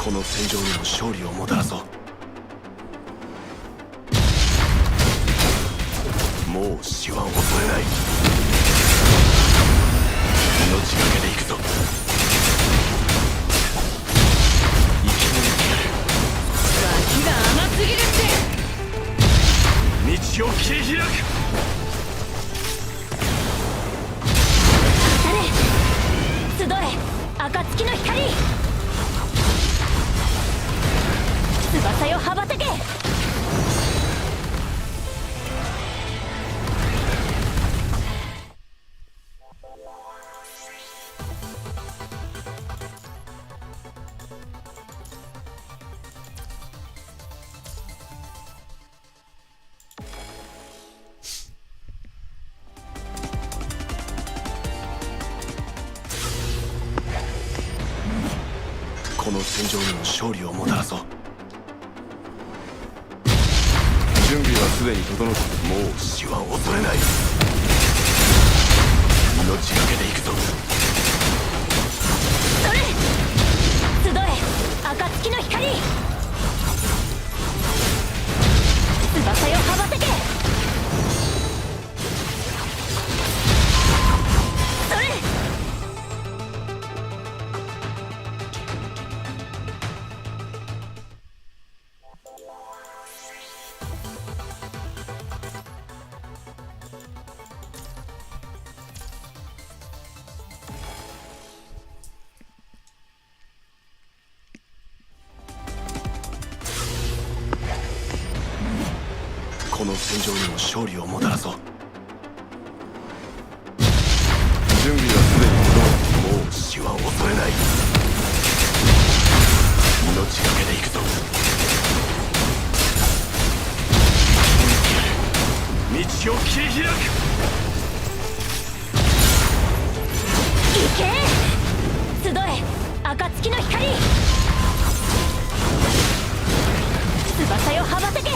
この戦場にも勝利をもたらそう。もう死は恐れない。命がけで行くぞ。生き抜いてやる。脇が甘すぎるって。道を切り開く。当たれ集え暁の光。翼よ羽ばたけ。この戦場にも勝利をもたらそう。準備はすでに整った。もう死は恐れない。命がけで行くぞ。それ集え暁の光。翼よ羽ばたけ。それこの戦場にも勝利をもたらそう。準備はすでに整った。もう死は恐れない。命がけで行くぞ。道を切り開く。行け集え暁の光。翼よ羽ばたけ。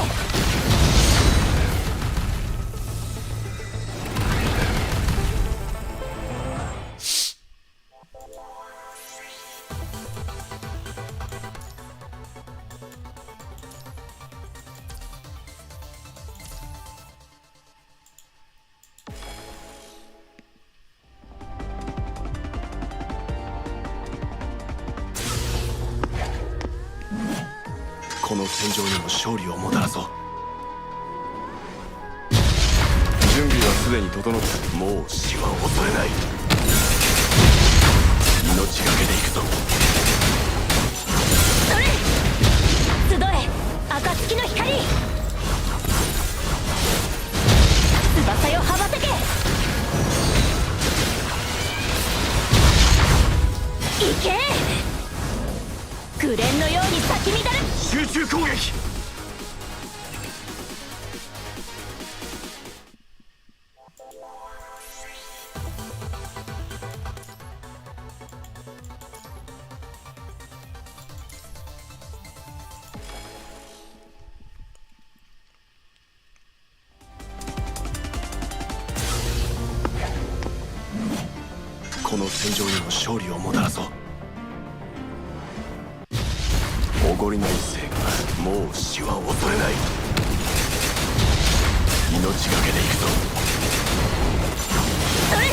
この戦場にも勝利をもたらそう。準備はすでに整った。もう死は恐れない。命がけで行くぞ。それ集え暁の光。翼よ羽ばたけ。行け紅のように咲き乱る。集中攻撃。この戦場にも勝利をもたらそう。おごりの一斉がもう死は恐れない。命がけで行くぞ。それ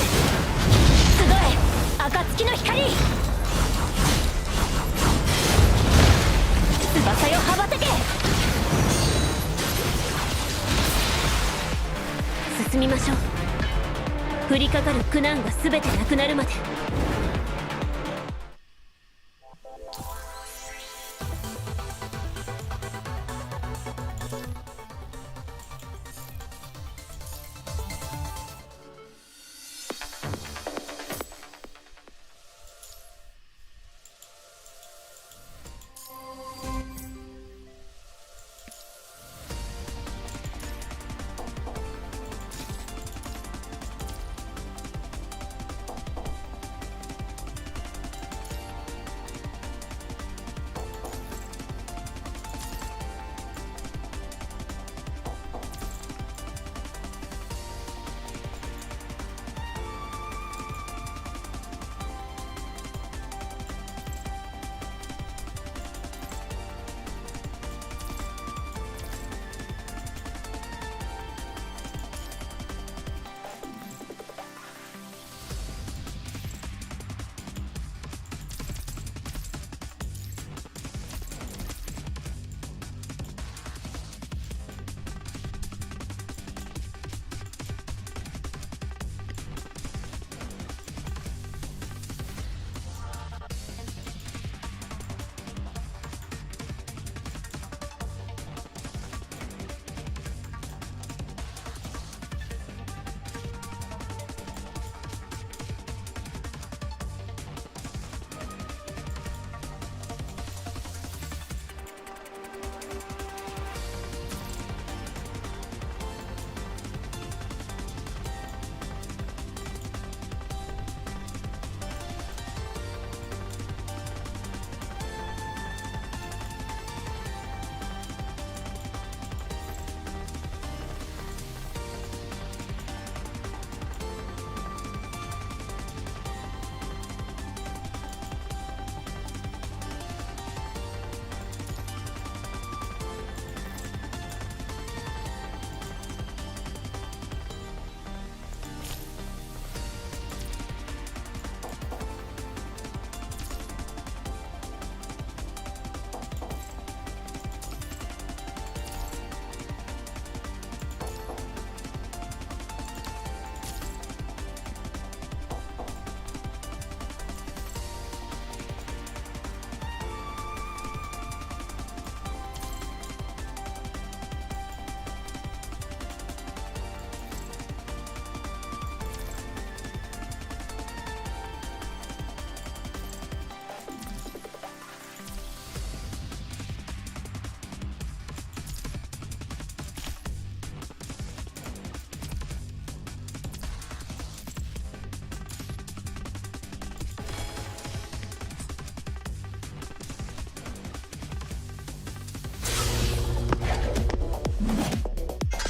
集え暁の光。翼よ羽ばたけ。進みましょう。降りかかる苦難が全てなくなるまで。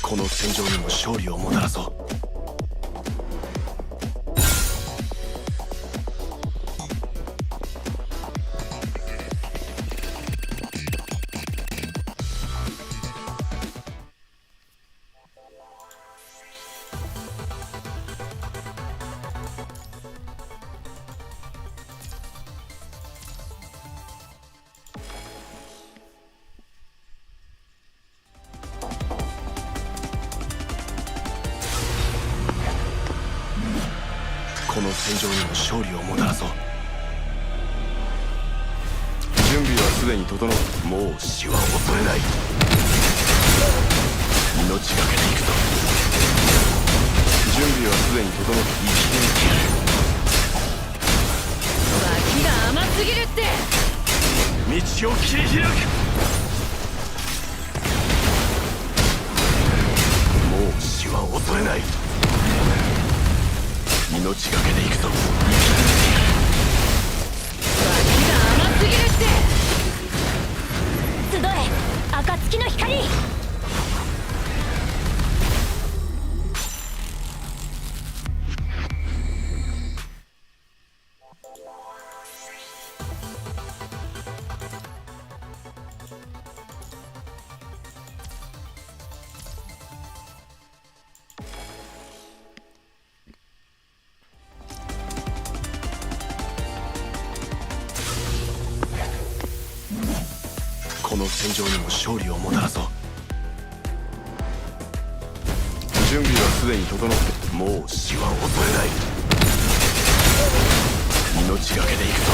この戦場にも勝利をもたらそう。この戦場にも勝利をもたらそう。準備はすでに整う。もう死は恐れない。命がけで行くぞ。準備はすでに整う。生き抜いてやる。脇が甘すぎるって。道を切り開く。もう死は恐れない。命がけで行くぞ。脇が甘すぎるって。集え暁の光。この戦場にも勝利をもたらそう。準備はすでに整って、もう死は恐れない。命がけで行くぞ。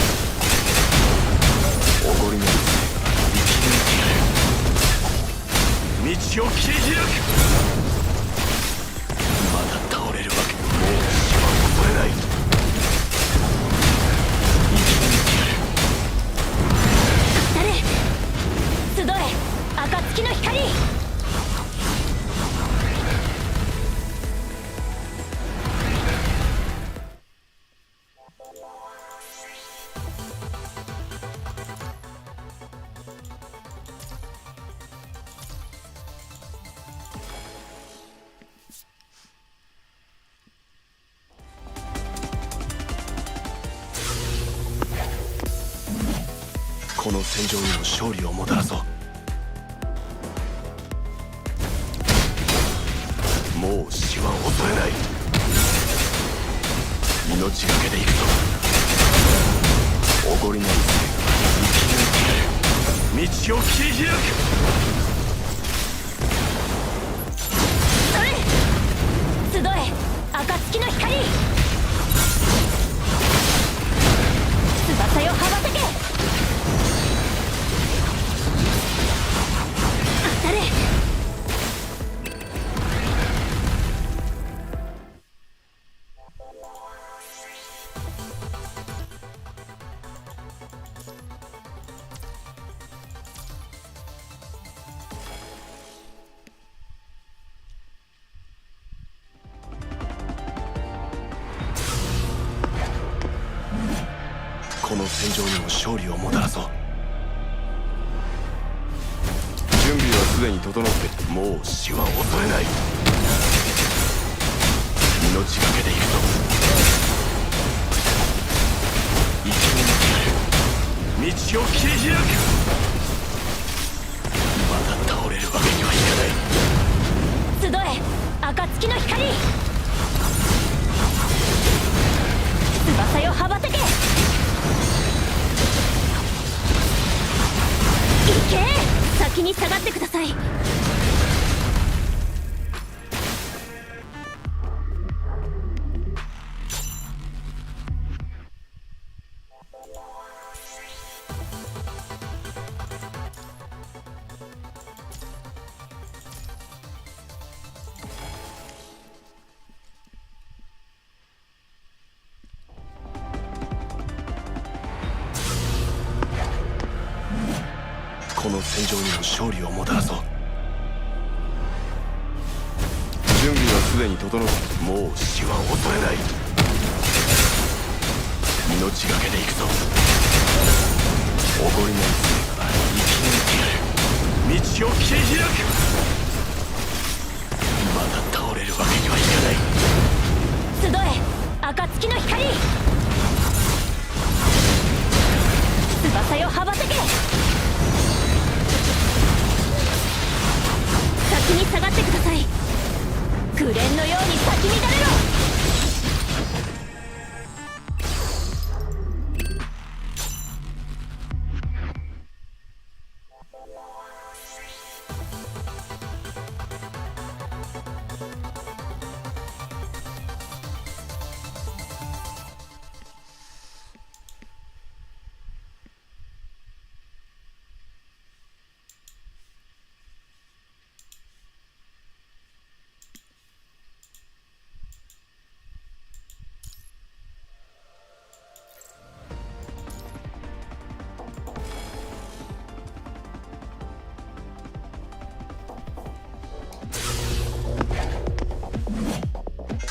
おごりの生き抜いてやる。道を切り開く。まだ倒れるわけ。もう死は恐れない。生き抜いてやる。集え暁の光。この戦場にも勝利をもたらそう。もう死は恐れない。命がけで行くぞ。おごりの生き抜いてやる。道を切り開く。集え暁の光。翼よ羽ばたけ。当たれ。この戦場にも勝利をもたらそう。準備はすでに整って、もう死は恐れない。命がけで行くぞ。生き抜いてやる。道を切り開く。まだ倒れるわけにはいかない。集え暁の光。翼よ羽ばたけ。行け。先に下がってください。この戦場にも勝利をもたらそう。準備はすでに整って、もう死は恐れない。命がけで行くぞ。おごりの生き抜いてやる。道を切り開く。を羽ばたけ。先に下がってください。紅蓮のように咲き乱れろ。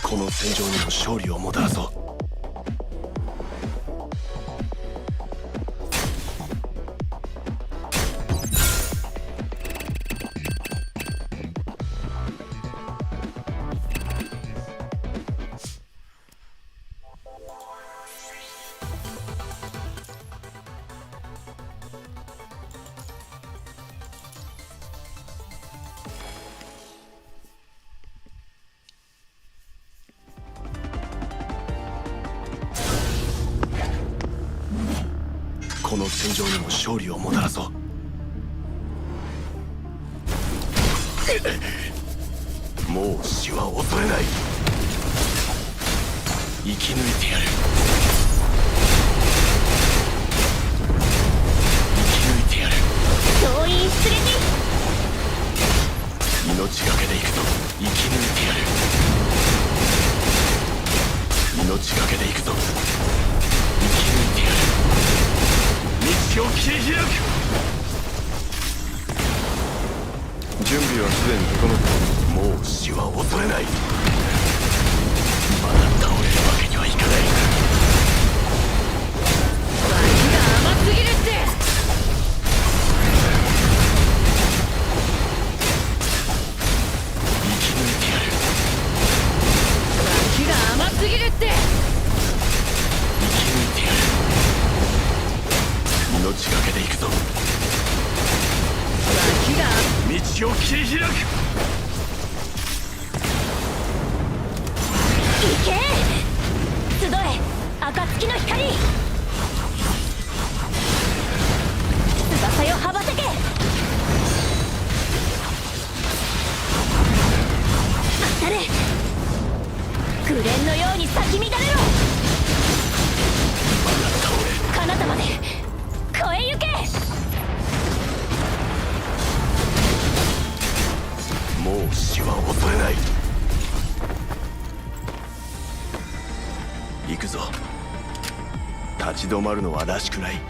この戦場にも勝利をもたらそう。この戦場にも勝利をもたらそう。もう死は恐れない。生き抜いてやる。生き抜いてやる。総員出撃。命がけで行くぞ。生き抜いてやる。命がけで行くぞ。生き抜いてやる。道を切り開く。準備はすでに整った。もう死は恐れない。まだ倒れるわけにはいかない。脇が甘すぎるって。生き抜いてやる。脇が甘すぎるって。生き抜いてやる。命がけで行くぞ。脇が道を切り開く。行け。集え暁の光。翼よ羽ばたけ。当たれ。紅蓮のように咲き乱れろ。まだ倒れ。彼方まで越え行け。もう死は恐れない。行くぞ。立ち止まるのはらしくない。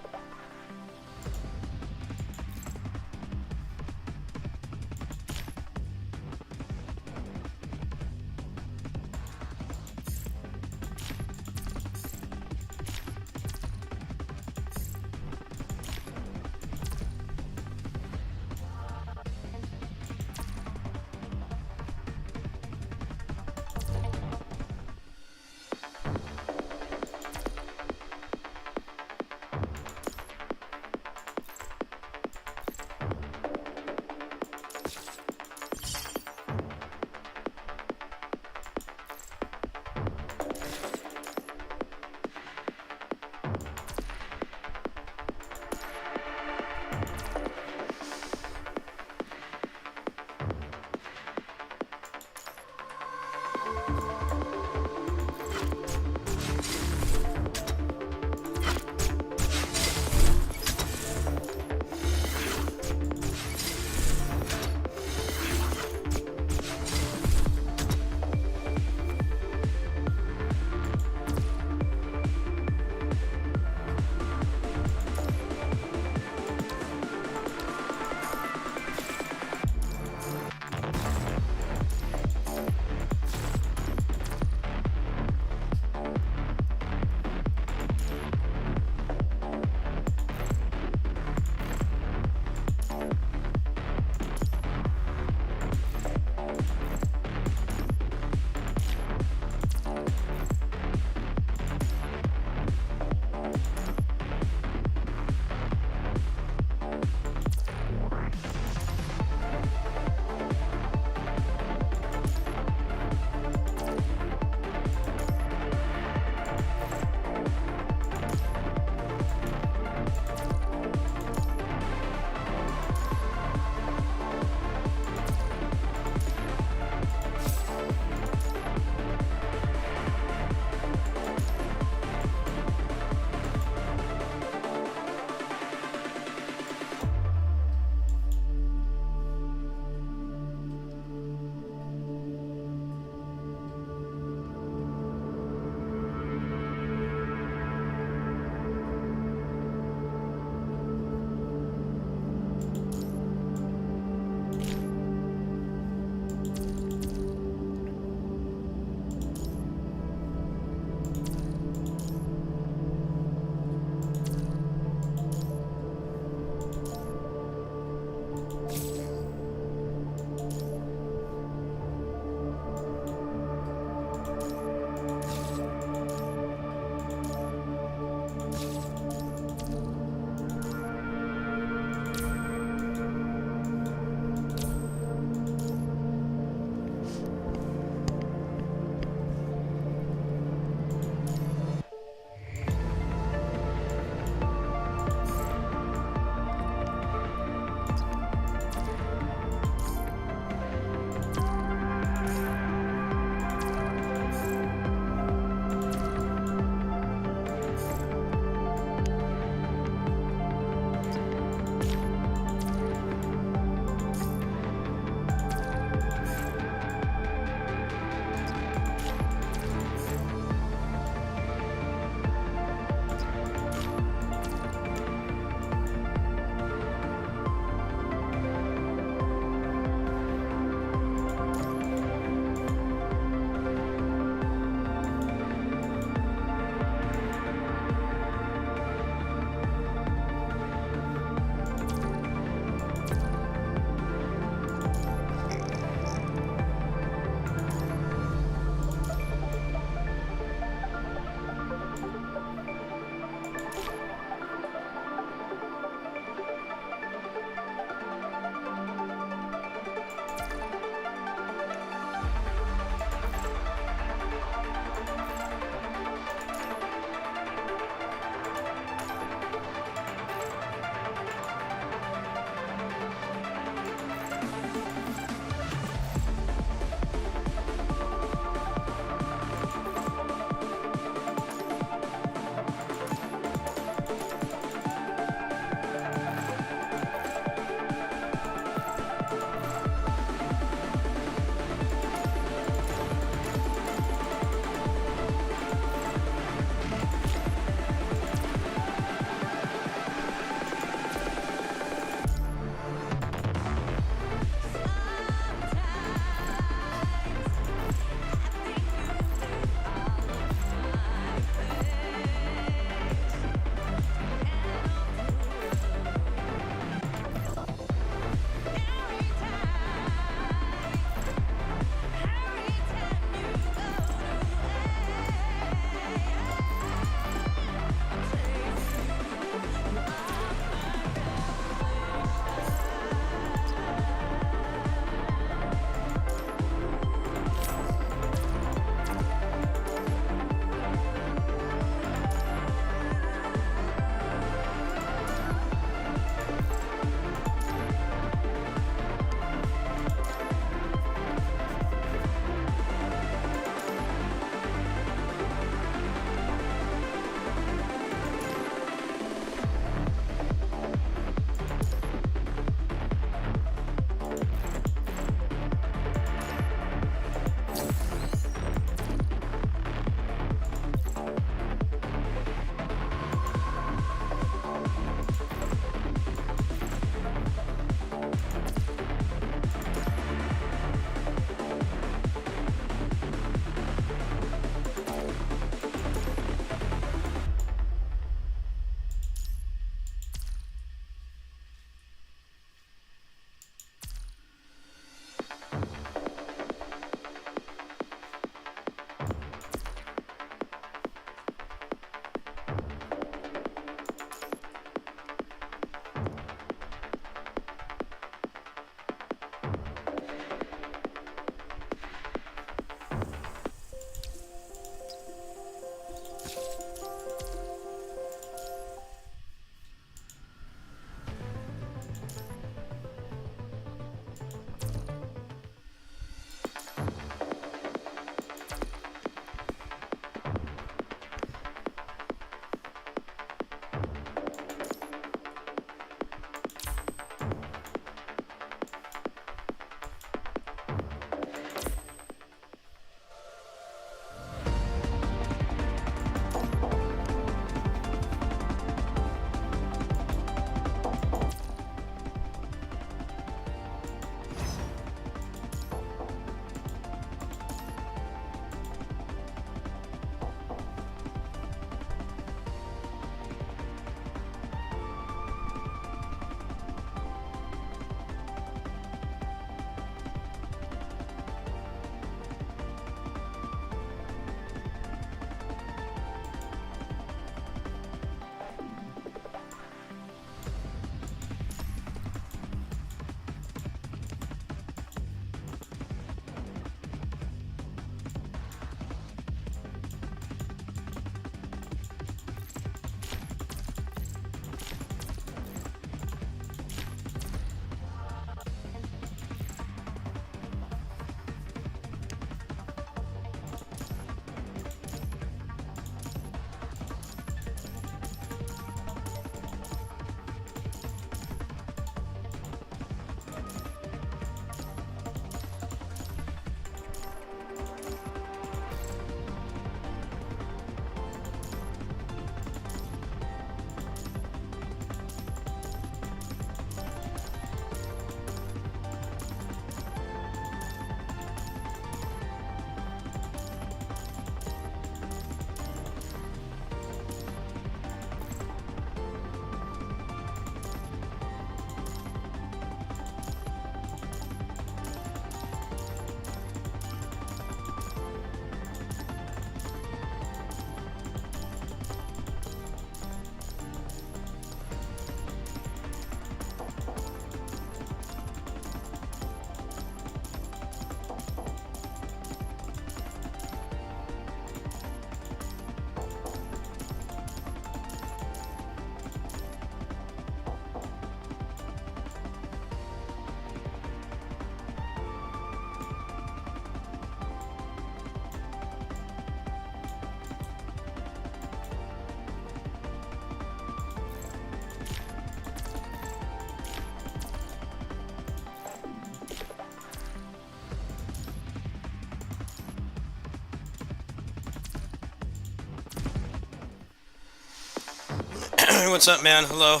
What's up, man? Hello.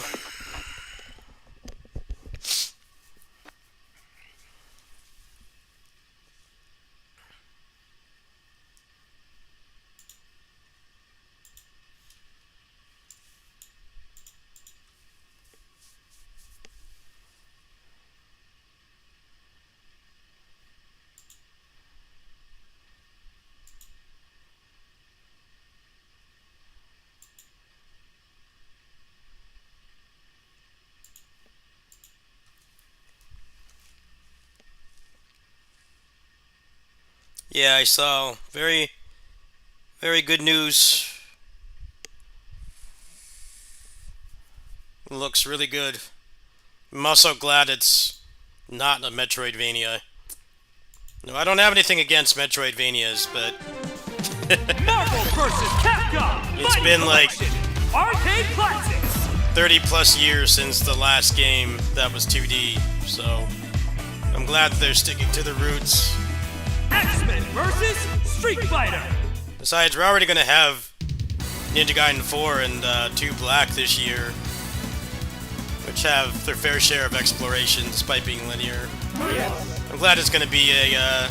Yeah, I saw. Very, very good news. Looks really good. I'm also glad it's not a Metroidvania. No, I don't have anything against Metroidvanias, but Marvel vs. Capcom. It's Mighty been like- Collection. Arcade Classics. 30 plus years since the last game that was 2D, so I'm glad they're sticking to the roots. X-Men vs. Street Fighter. Besides, we're already going to have Ninja Gaiden 4 and 2 Black this year, which have their fair share of exploration despite being linear. I'm glad it's going to be a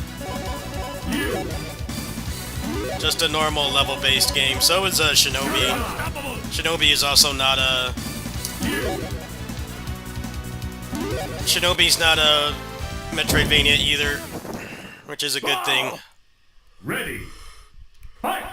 just a normal level-based game. So is Shinobi. Shinobi is also not a... Shinobi's not a Metroidvania either, which is a good thing. Ready. Fight!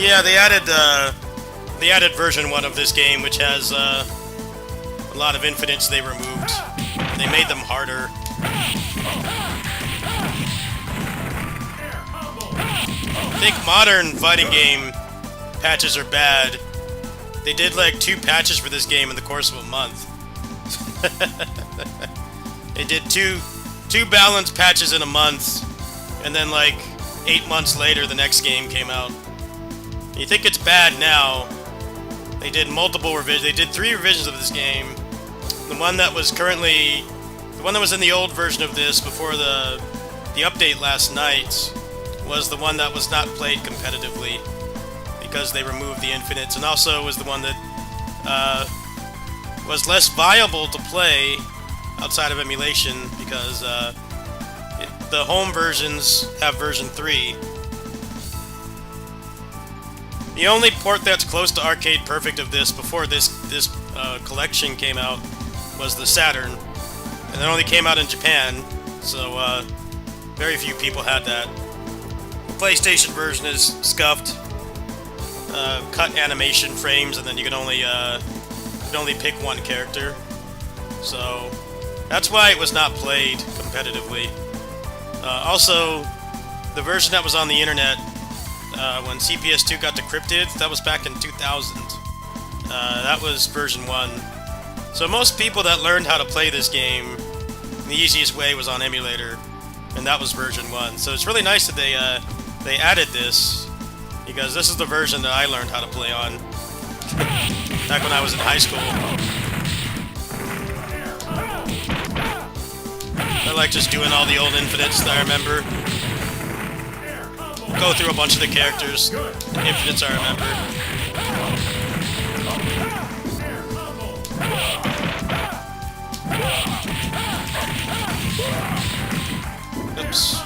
Yeah, they added version 1 of this game, which has a lot of infinites they removed. They made them harder. I think modern fighting game patches are bad. They did like 2 patches for this game in the course of a month. They did two balanced patches in a month, and then like 8 months later the next game came out. You think it's bad now. They did multiple revisions. They did 3 revisions of this game. The one that was in the old version of this before the update last night was the one that was not played competitively because they removed the infinites, and also was the one that was less viable to play outside of emulation because the home versions have version 3. The only port that's close to Arcade Perfect of this before this collection came out was the Saturn, and it only came out in Japan, so very few people had that. The PlayStation version is scuffed, cut animation frames, and then you can only pick one character. So that's why it was not played competitively. Also, the version that was on the internet when CPS2 got decrypted, that was back in 2000. That was version 1. So most people that learned how to play this game, the easiest way was on emulator, and that was version 1. So it's really nice that they added this, because this is the version that I learned how to play on back when I was in high school. I like just doing all the old infinites that I remember. Go through a bunch of the characters, infinites I remember. Oops.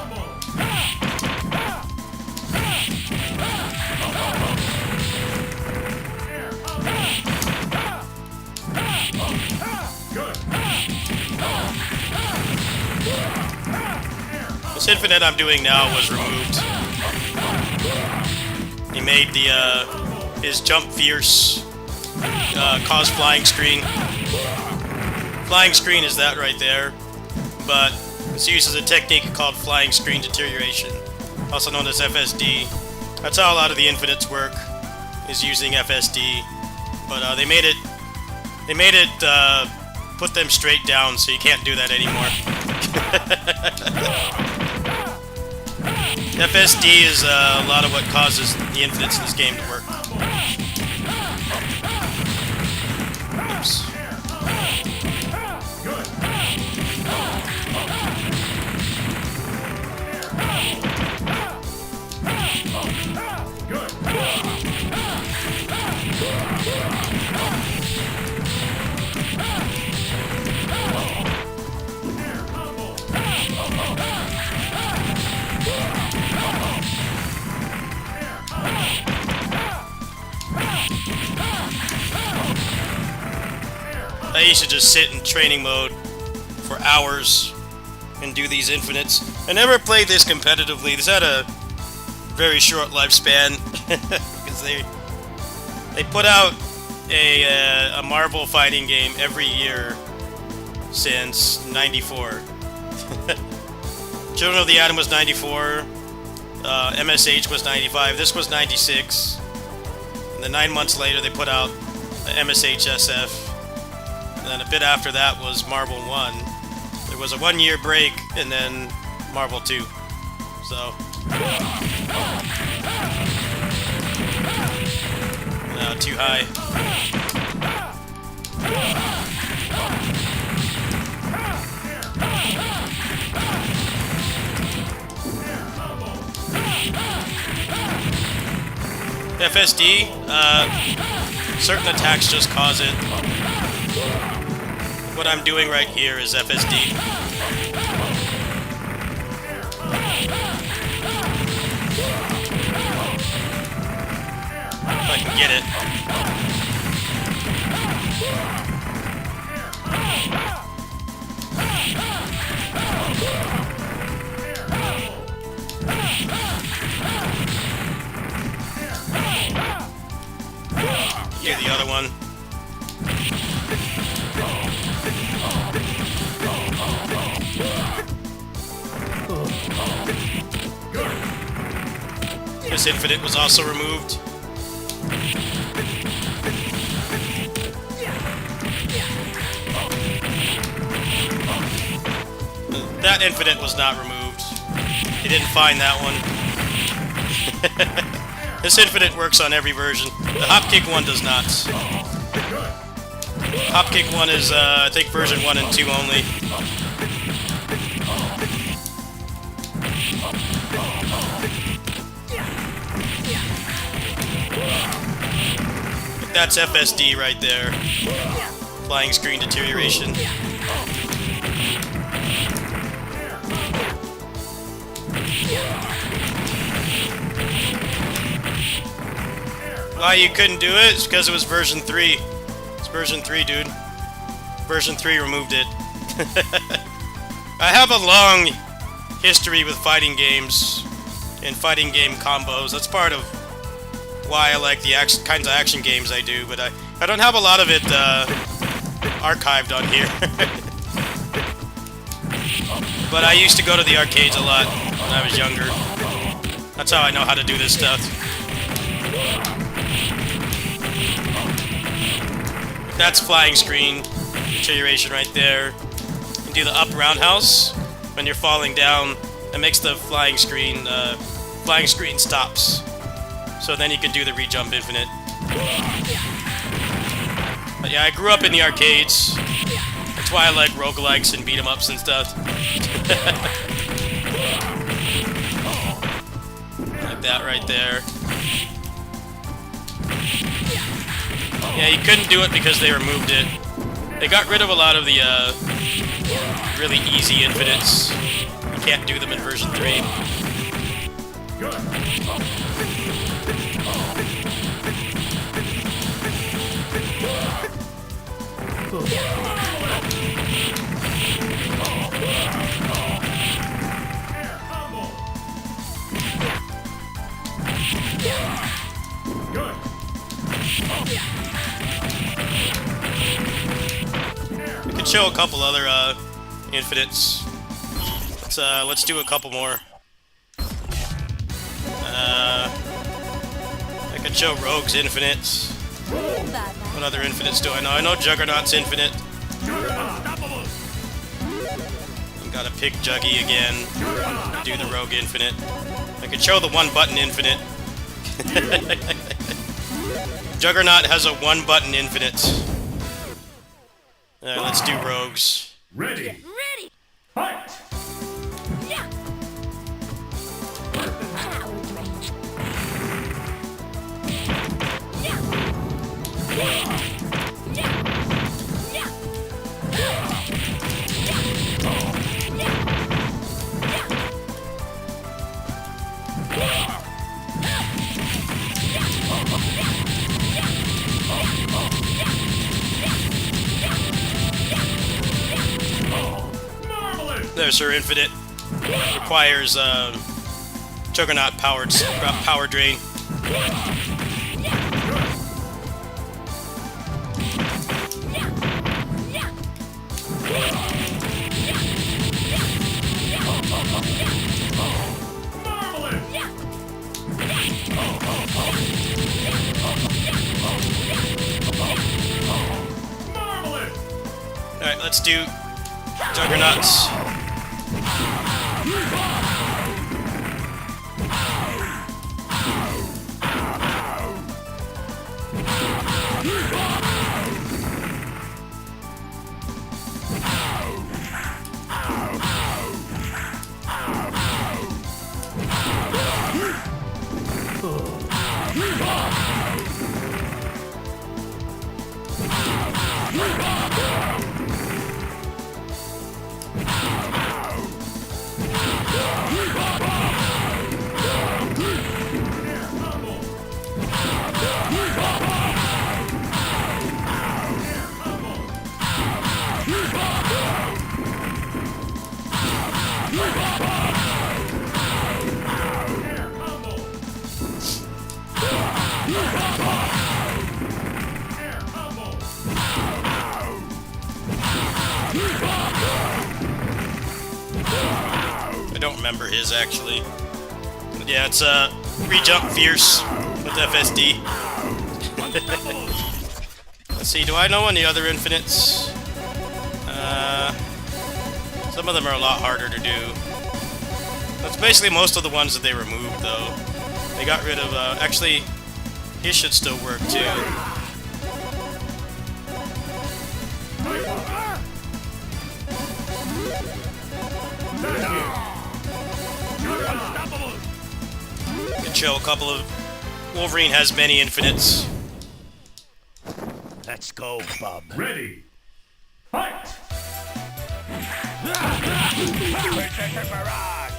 This infinite I'm doing now was removed. He made his jump fierce cause flying screen. Flying screen is that right there, but it's used as a technique called flying screen deterioration, also known as FSD. That's how a lot of the infinites work, is using FSD. But they made it put them straight down, so you can't do that anymore. FSD is a lot of what causes the infinites in this game to work. Oops. I used to just sit in training mode for hours and do these infinites. I never played this competitively. This had a very short lifespan because they put out a Marvel fighting game every year since '94. Children of the Atom was '94. MSH was '95. This was '96. And then 9 months later, they put out MSH SF. And then a bit after that was Marvel 1. There was a 1-year break, and then Marvel 2. So. No, too high. FSD, certain attacks just cause it. What I'm doing right here is FSD. If I can get it. another one. This infinite was also removed. That infinite was not removed. He didn't find that one. This infinite works on every version. The Hopkick one does not. Hopkick one is, I think, version 1 and 2 only. That's FSD right there. Flying screen deterioration. Why you couldn't do it? It's because it was version 3. It's version 3, dude. Version 3 removed it. I have a long history with fighting games and fighting game combos. That's part of why I like the kinds of action games I do, but I don't have a lot of it archived on here. But I used to go to the arcades a lot when I was younger. That's how I know how to do this stuff. That's flying screen deterioration right there. You do the up roundhouse when you're falling down. That makes the flying screen stops. So then you can do the re-jump infinite. But yeah, I grew up in the arcades. That's why I like roguelikes and beat 'em ups and stuff. Like that right there. Yeah, you couldn't do it because they removed it. They got rid of a lot of the really easy infinites. You can't do them in version 3. We could show a couple other infinites. Let's do a couple more. I could show Rogue's infinites. What other infinites do I know? I know Juggernaut's infinite. You gotta pick Juggy again. Do the Rogue infinite. I could show the one-button infinite. Juggernaut has a one-button infinite. Let's do Rogues. Ready. Ready! Fight. Yeah! Marvelous. There's her infinite. Requires Juggernaut power drain. Alright, let's do Juggernauts. his actually. But yeah, it's re-jump fierce with FSD. Let's see, do I know any other infinites? Some of them are a lot harder to do. That's basically most of the ones that they removed, though. They got rid of, actually, his should still work, too. Can show a couple of... Wolverine has many infinites. Let's go, bub. Ready. Fight! Berserker Barrage!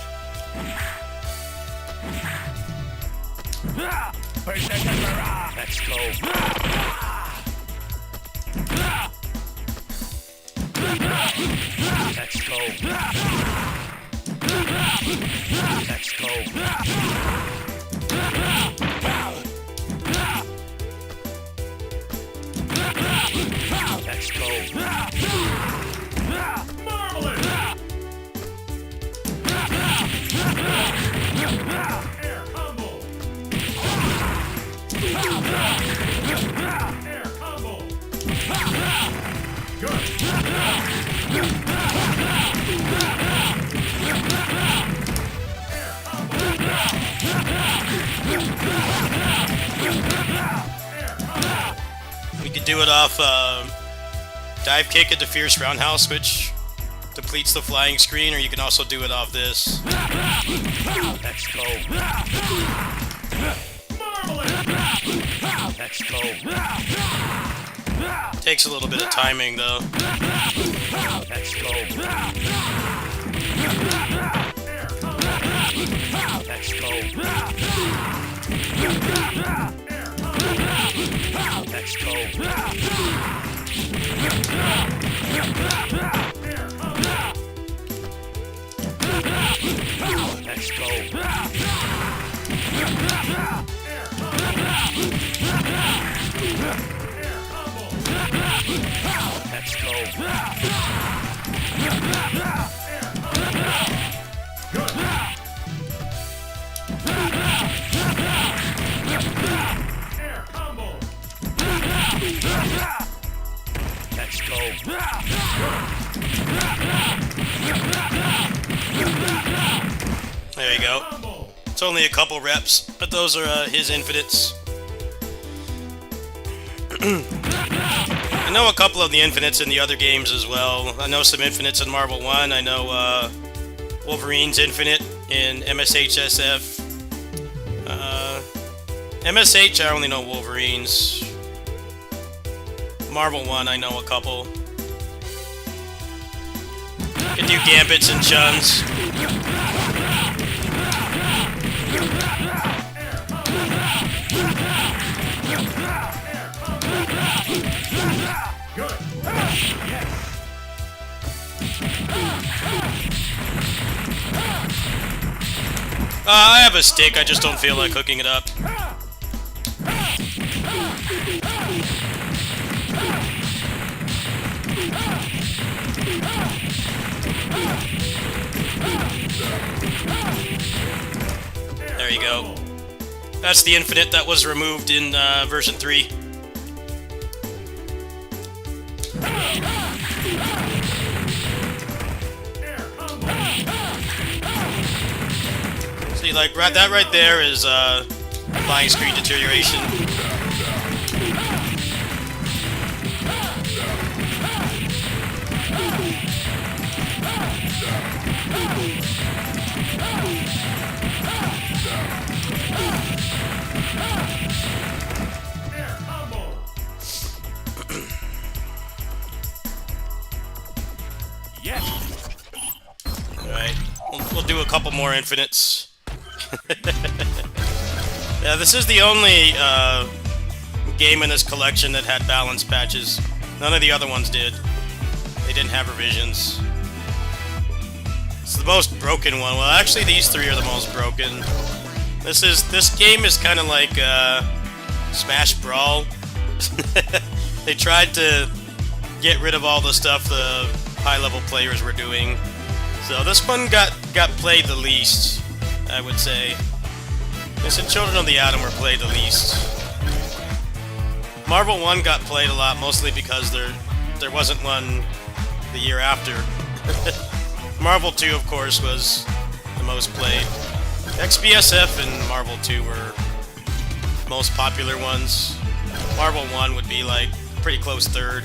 Berserker Barrage! Let's go. Let's go. Let's go. Let's go. Marvelous! Air combo! Air combo! Good! We could do it off dive kick at the fierce roundhouse, which depletes the flying screen, or you can also do it off this. Let's go. Let's go. Takes a little bit of timing, though. Let's go. Let's go. Let's go. Let's go. Let's go. Air combo! Let's go. There you go. Combo! It's only a couple reps, but those are his infinites. I know a couple of the infinites in the other games as well. I know some infinites in Marvel 1. I know Wolverine's infinite in MSHSF. MSH, I only know Wolverine's. Marvel 1, I know a couple. Can do Gambits and Chuns. Good! I have a stick, I just don't feel like hooking it up. There you go. That's the infinite that was removed in version 3. See, like, that right there is flying screen deterioration. Air combo! Yes. Alright, we'll do a couple more infinites. Yeah, this is the only game in this collection that had balance patches. None of the other ones did. They didn't have revisions. It's the most broken one. Well, actually, these three are the most broken. This game is kind of like Smash Brawl. They tried to get rid of all the stuff the high-level players were doing. So this one got played the least, I would say. I said Children of the Atom were played the least. Marvel 1 got played a lot, mostly because there wasn't one the year after. Marvel 2, of course, was the most played. XBSF and Marvel 2 were most popular ones. Marvel 1 would be like pretty close third.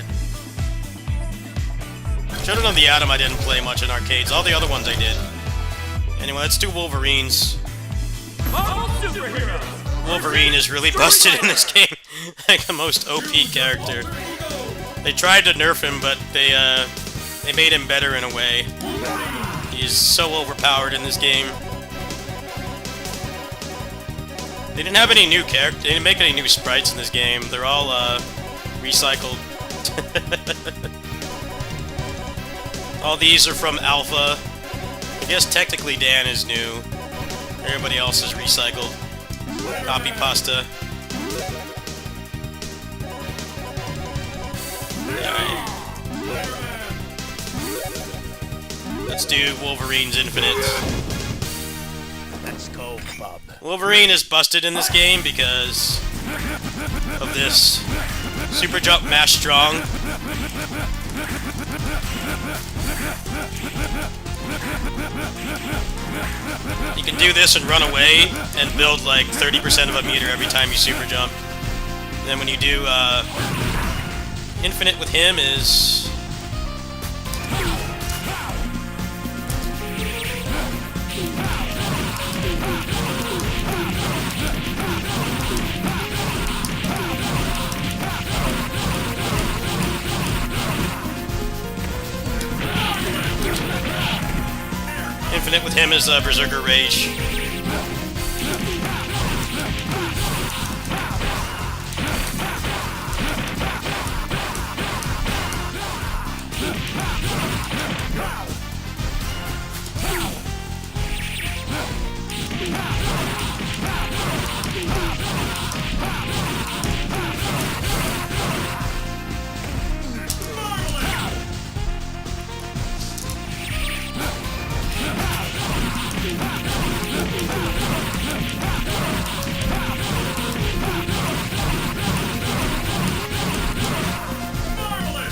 Children of the Atom I didn't play much in arcades. All the other ones I did. Anyway, let's do Wolverines. Marvel Superheroes. Wolverine is really busted in this game. Like the most OP character. They tried to nerf him, but they made him better in a way. He's so overpowered in this game. They didn't have any new characters. They didn't make any new sprites in this game. They're all recycled. All these are from Alpha. I guess technically Dan is new. Everybody else is recycled. Copy pasta. Alright. Let's do Wolverine's Infinite. Let's go, Bob. Wolverine is busted in this game because of this Super Jump Mash Strong. You can do this and run away and build like 30% of a meter every time you super jump. And then when you do Infinite with him is... Infinite with him is Berserker Rage.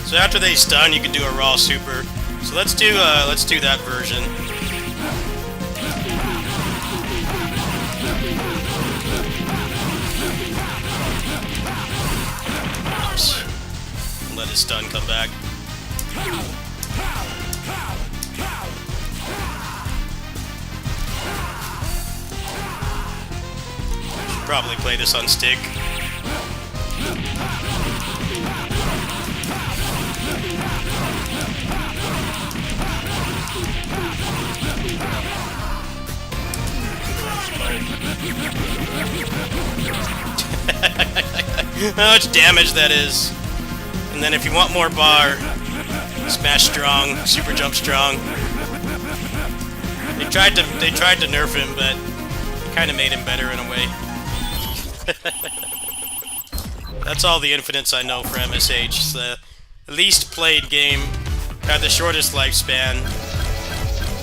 So after they stun, you can do a raw super. So let's do that version. Oops. Let his stun come back. Should probably play this on stick. How much damage that is. And then if you want more bar, smash strong, super jump strong. They tried to nerf him, but kind of made him better in a way. That's all the infinites I know for MSH. It's the least played game, had the shortest lifespan.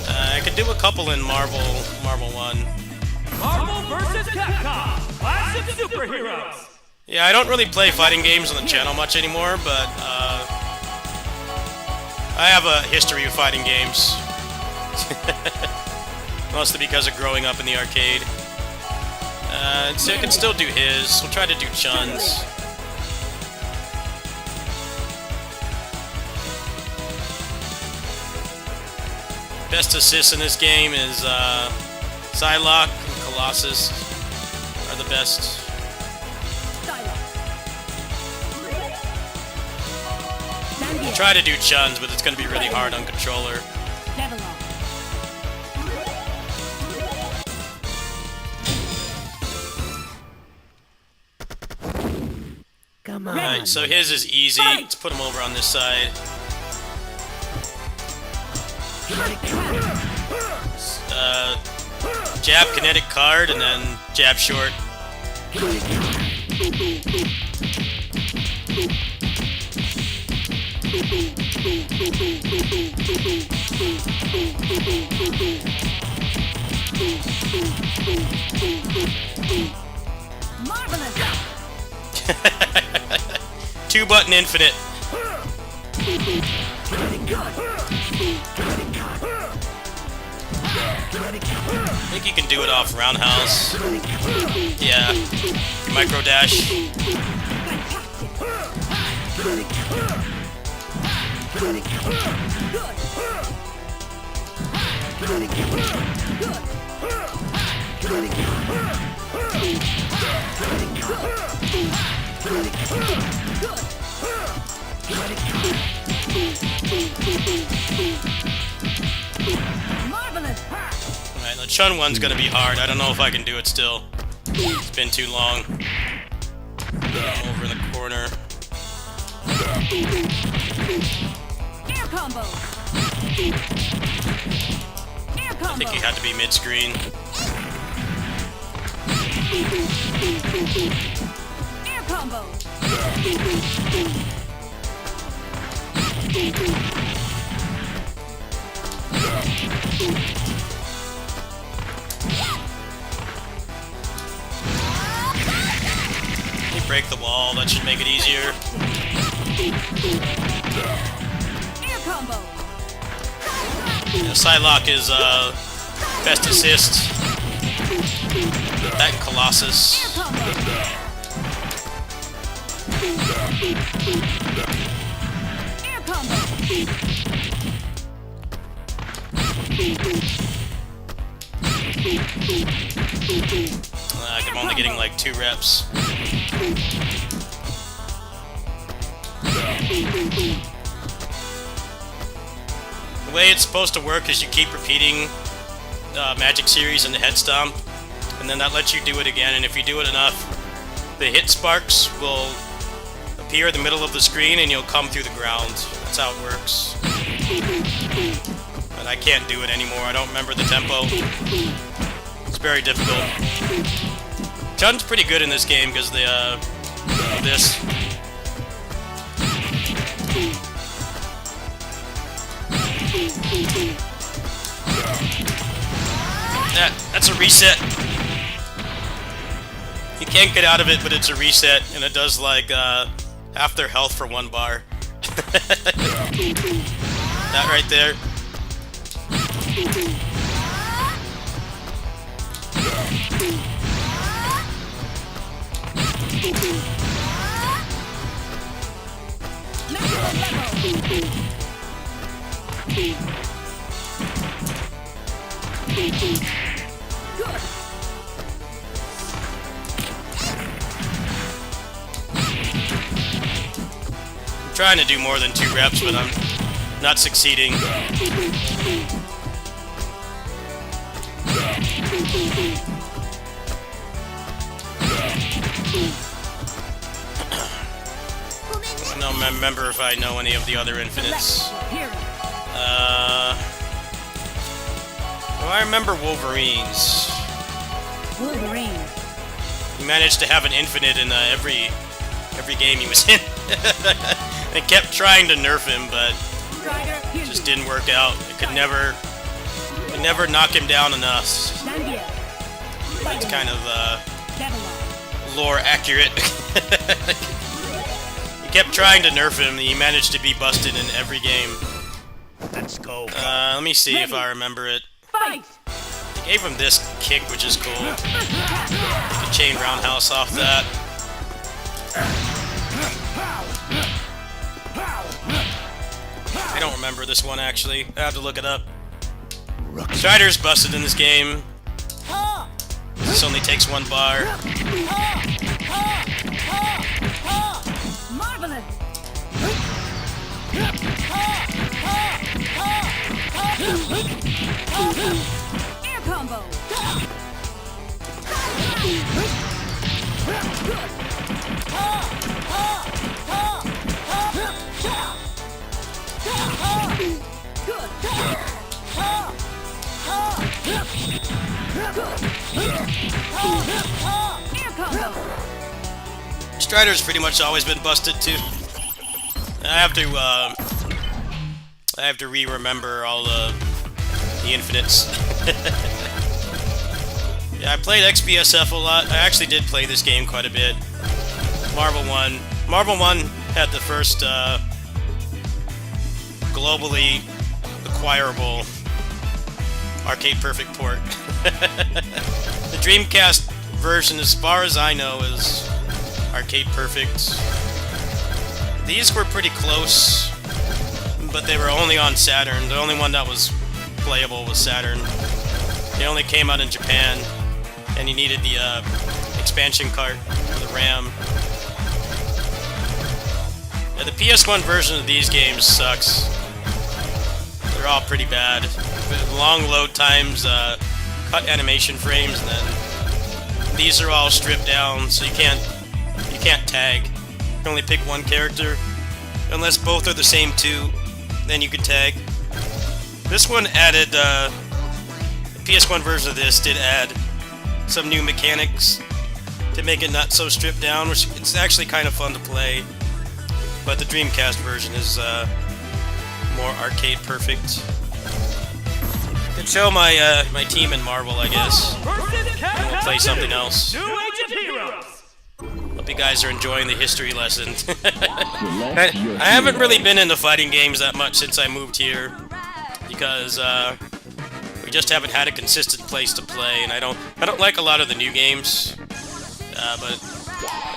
I could do a couple in Marvel 1. Marvel vs. Capcom. Classic Superheroes. Yeah, I don't really play fighting games on the channel much anymore, but I have a history of fighting games. Mostly because of growing up in the arcade. So I can still do his. We'll try to do Chun's. Best assists in this game is Psylocke and Colossus are the best. Try to do Chun's, but it's going to be really hard on controller. Come on. Alright, so his is easy. Let's put him over on this side. Jab kinetic card and then jab short. Two button infinite. I think you can do it off roundhouse. Yeah. Micro dash. Alright, the Chun one's gonna be hard. I don't know if I can do it still. It's been too long. Over in the corner. Air combo. Air I combo. think he had to be mid-screen. Air combo. You break the wall, that should make it easier. Air combo. Yeah, Psylocke is best assist. That Colossus. Air combo. Air combo. I'm only getting like 2 reps. The way it's supposed to work is you keep repeating Magic Series and the Head Stomp, and then that lets you do it again, and if you do it enough, the hit sparks will appear in the middle of the screen and you'll come through the ground. That's how it works. But I can't do it anymore, I don't remember the tempo. It's very difficult. Chun's pretty good in this game because of this. That's a reset. You can't get out of it, but it's a reset, and it does like half their health for 1 bar. That right there. I'm trying to do more than 2 reps, but I'm not succeeding. I don't remember if I know any of the other infinites. Well, I remember Wolverine's. Wolverine. He managed to have an infinite in every game he was in. They kept trying to nerf him, but it just didn't work out. It could never knock him down enough. It's kind of lore accurate. He kept trying to nerf him, and he managed to be busted in every game. Let's go. Let me see if I remember it. Fight. I gave him this kick, which is cool. The chain roundhouse off that. I don't remember this one, actually. I have to look it up. Strider's busted in this game. This only takes 1 bar. Marvelous. Air combo. Strider's pretty much always been busted too. I have to re-remember all the infinites. Yeah, I played XBSF a lot. I actually did play this game quite a bit. Marvel 1. Marvel 1 had the first globally acquirable Arcade Perfect port. The Dreamcast version, as far as I know, is Arcade Perfect. These were pretty close, but they were only on Saturn. The only one that was playable was Saturn. They only came out in Japan, and you needed the expansion cart for the RAM. Yeah, the PS1 version of these games sucks. They're all pretty bad. Long load times, cut animation frames, and then these are all stripped down, so you can't tag. You can only pick one character, unless both are the same two. Then you can tag. This one added, the PS1 version of this did add some new mechanics to make it not so stripped down, which it's actually kind of fun to play. But the Dreamcast version is more arcade perfect. Could show my my team in Marvel, I guess. And we'll play something else. New Age of Heroes. Hope you guys are enjoying the history lesson. I haven't really been into fighting games that much since I moved here, because we just haven't had a consistent place to play, and I don't like a lot of the new games, but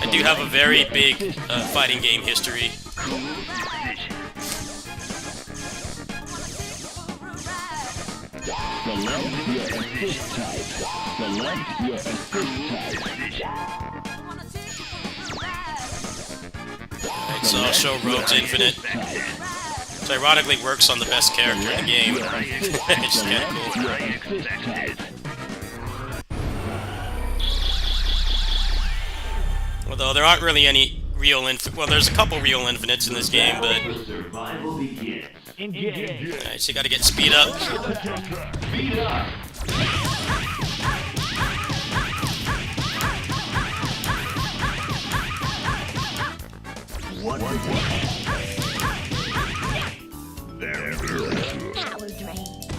I do have a very big fighting game history. Select your assist type. Select your assist type. Alright, so I'll show Rogue's Infinite. Which ironically works on the best character in the game. Which is kinda cool. Although there aren't really any real well, there's a couple real infinites in this game, but Survival begins. Engage. alright, so you gotta get speed up. Speed up.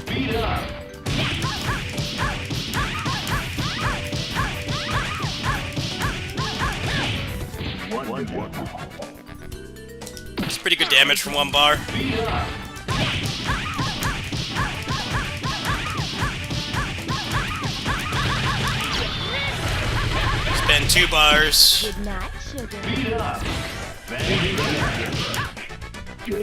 Speed up. It's pretty good damage from one bar. Speed up. Spend 2 bars. Good night, sugar. Speed up. You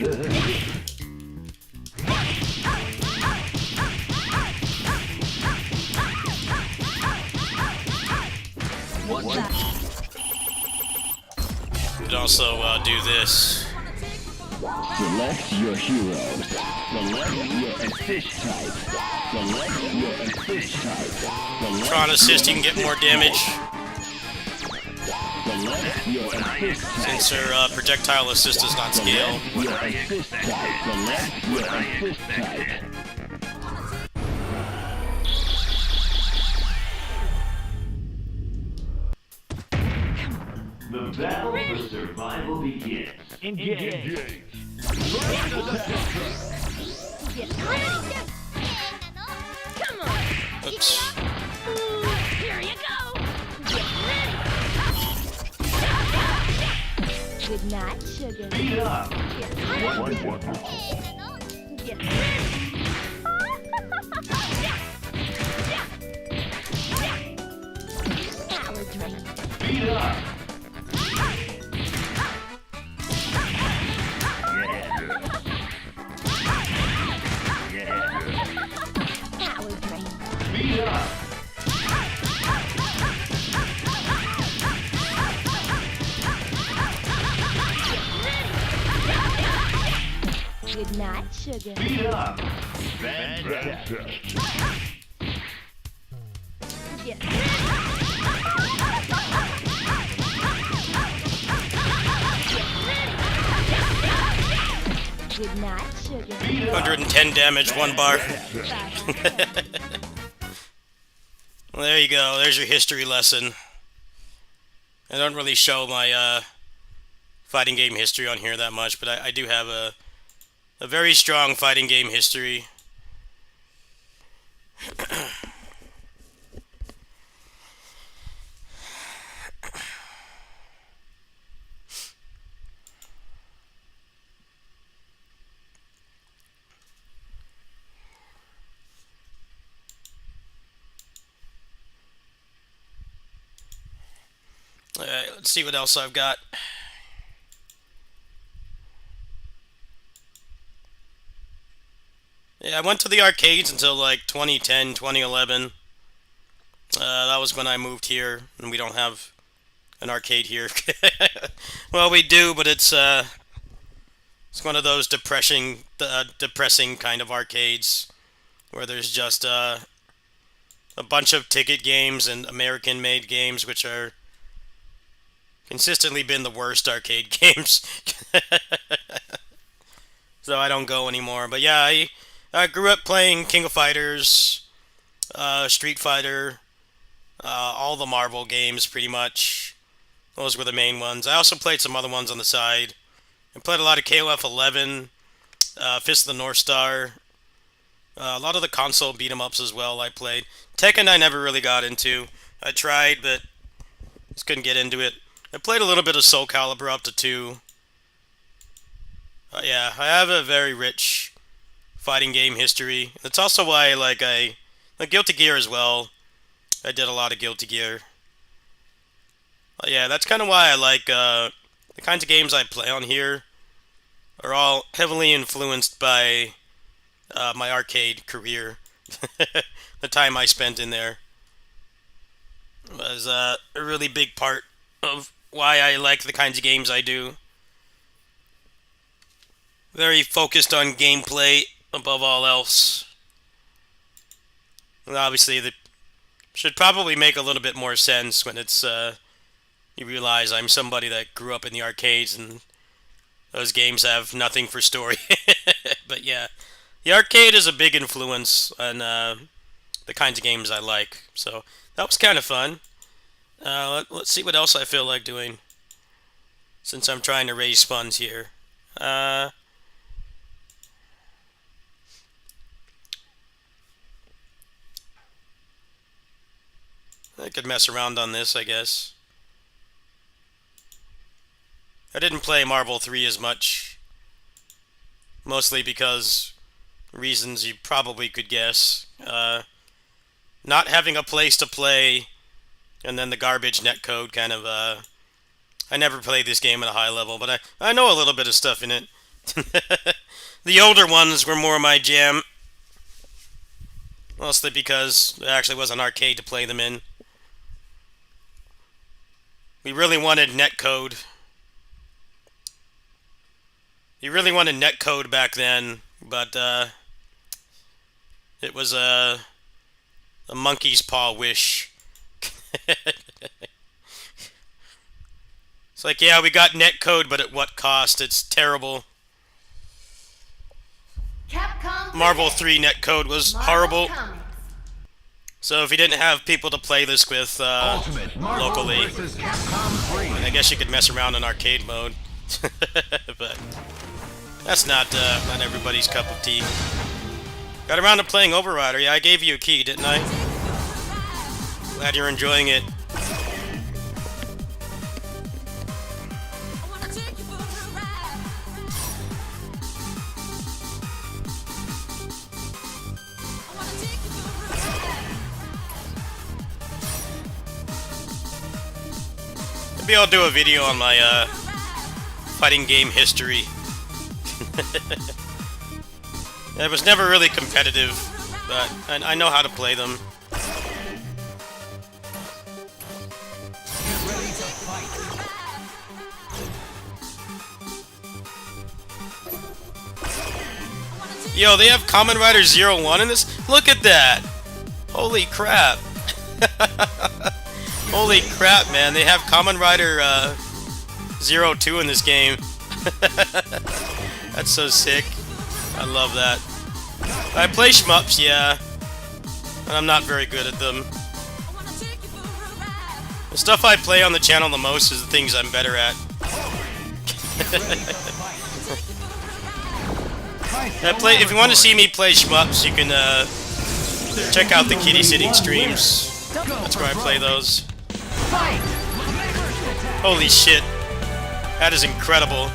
could also do this. Select your heroes. Select your assist type. Select your assist type. Select Tron Assist, you can get more damage. Select your assist type. Since her projectile assist does not scale. Your assist type. Select your assist type. The battle for survival begins. Engage. Come on. Oops. Here you go. Get ready. Good night, sugar. Speed up. Get ready. Get ready. Power drain. Speed up. Power drain. Speed up. Good night, sugar. Speed up. Get ready. Good night, sugar. 110 damage, 1 bar. Well, there you go. There's your history lesson. I don't really show my fighting game history on here that much, but I do have a very strong fighting game history. Alright, let's see what else I've got. Yeah, I went to the arcades until like 2010, 2011. That was when I moved here, and we don't have an arcade here. Well, we do, but it's one of those depressing kind of arcades where there's just a bunch of ticket games and American-made games, which are consistently been the worst arcade games. So I don't go anymore. But yeah, I grew up playing King of Fighters, Street Fighter, all the Marvel games pretty much. Those were the main ones. I also played some other ones on the side. I played a lot of KOF 11, Fist of the North Star, a lot of the console beat-em-ups as well I played. Tekken I never really got into. I tried, but just couldn't get into it. I played a little bit of Soul Calibur up to 2. Yeah, I have a very rich fighting game history. That's also why I like Guilty Gear as well. I did a lot of Guilty Gear. Yeah, that's kind of why I like the kinds of games I play on here are all heavily influenced by my arcade career. The time I spent in there was a really big part of why I like the kinds of games I do. Very focused on gameplay above all else. And obviously, that should probably make a little bit more sense when it's you realize I'm somebody that grew up in the arcades and those games have nothing for story. But yeah, the arcade is a big influence on the kinds of games I like. So that was kind of fun. Let's see what else I feel like doing, since I'm trying to raise funds here. I could mess around on this, I guess. I didn't play Marvel 3 as much, mostly because reasons you probably could guess. Not having a place to play, and then the garbage netcode kind of, I never played this game at a high level, but I know a little bit of stuff in it. The older ones were more my jam, mostly because there actually was an arcade to play them in. We really wanted netcode. You really wanted netcode back then, but it was a monkey's paw wish. It's like, yeah, we got netcode, but at what cost? It's terrible. Capcom Marvel 3 netcode was horrible. Comics. So if you didn't have people to play this with locally, I guess you could mess around in arcade mode. But that's not everybody's cup of tea. Got around to playing Overrider. Yeah, I gave you a key, didn't I? Glad you're enjoying it. Maybe I'll do a video on my fighting game history. It was never really competitive, but I know how to play them. Yo, they have Kamen Rider 01 in this? Look at that! Holy crap! Holy crap, man, they have Kamen Rider 02 in this game. That's so sick. I love that. I play shmups, yeah, and I'm not very good at them. The stuff I play on the channel the most is the things I'm better at. If you want to see me play shmups, you can check out the Kitty Sitting streams. That's where I play those. Holy shit. That is incredible.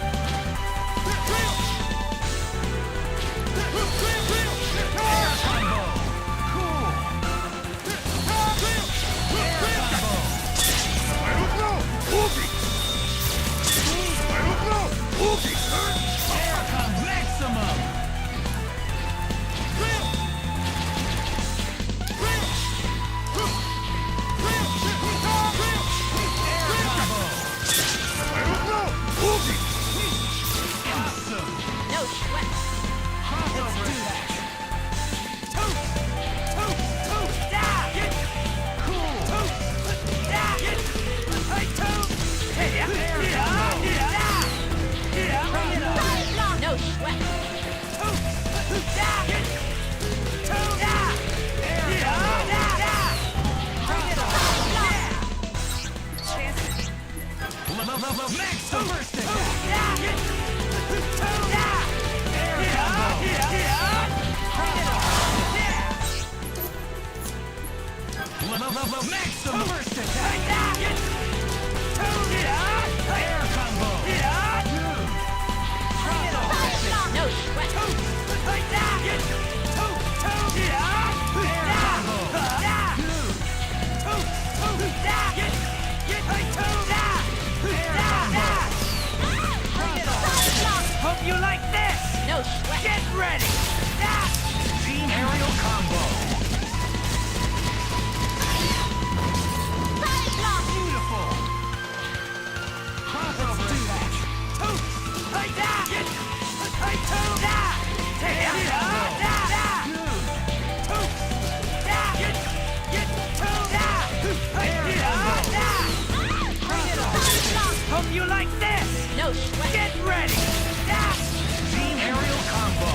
Hope you like this! No sweat! Get ready! Team aerial combo! Beautiful! Crossover attack! Like that! Like two! Hope you like this! No sweat! Get ready! Team aerial combo!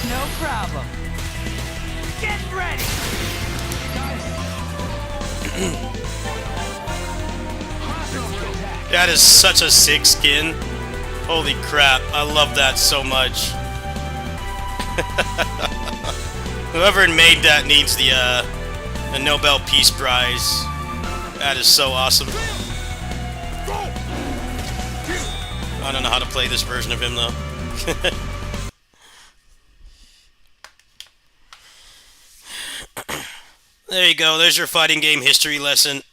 No problem. Get ready! That is such a sick skin. Holy crap, I love that so much. Whoever made that needs the Nobel Peace Prize. That is so awesome. I don't know how to play this version of him though. There you go, there's your fighting game history lesson.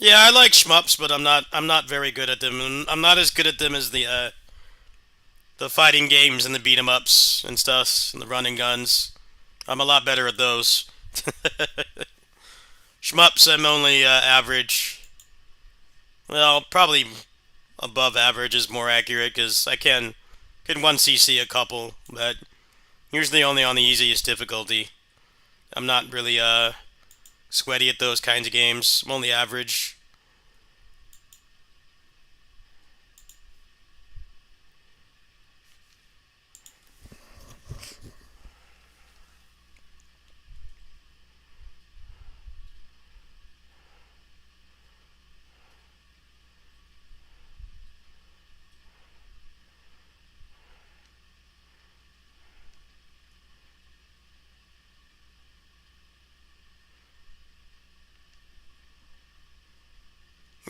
Yeah, I like shmups, but I'm not very good at them. I'm not as good at them as the fighting games and the beat 'em ups and stuff and the run and guns. I'm a lot better at those. Shmups, I'm only average. Well, probably above average is more accurate because I can 1cc a couple, but usually only on the easiest difficulty. I'm not really sweaty at those kinds of games. I'm only average.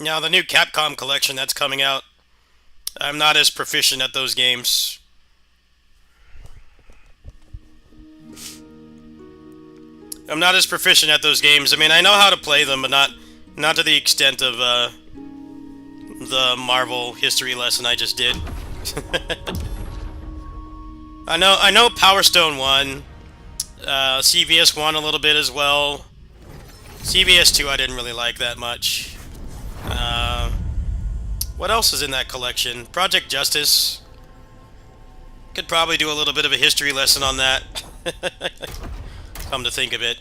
Now, the new Capcom collection that's coming out, I'm not as proficient at those games. I'm not as proficient at those games. I mean, I know how to play them, but not to the extent of the Marvel history lesson I just did. I know Power Stone 1, CVS 1 a little bit as well. CVS 2 I didn't really like that much. What else is in that collection? Project Justice. Could probably do a little bit of a history lesson on that. Come to think of it.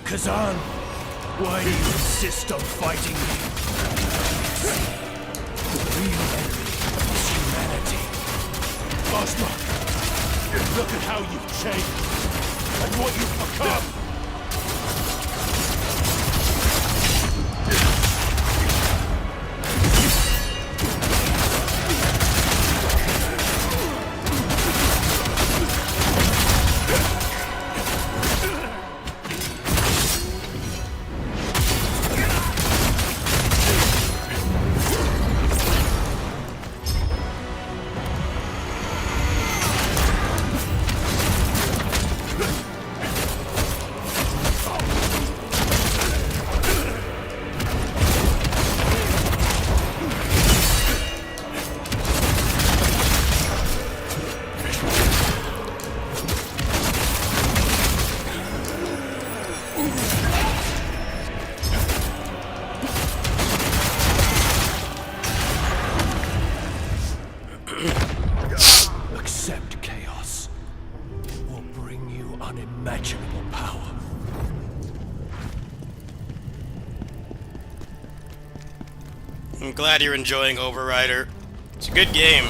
Kazan, why do you insist on fighting me? The real enemy is humanity. Ozma, look at how you've changed and what you've become. Accept chaos. It will bring you unimaginable power. I'm glad you're enjoying Overrider. It's a good game.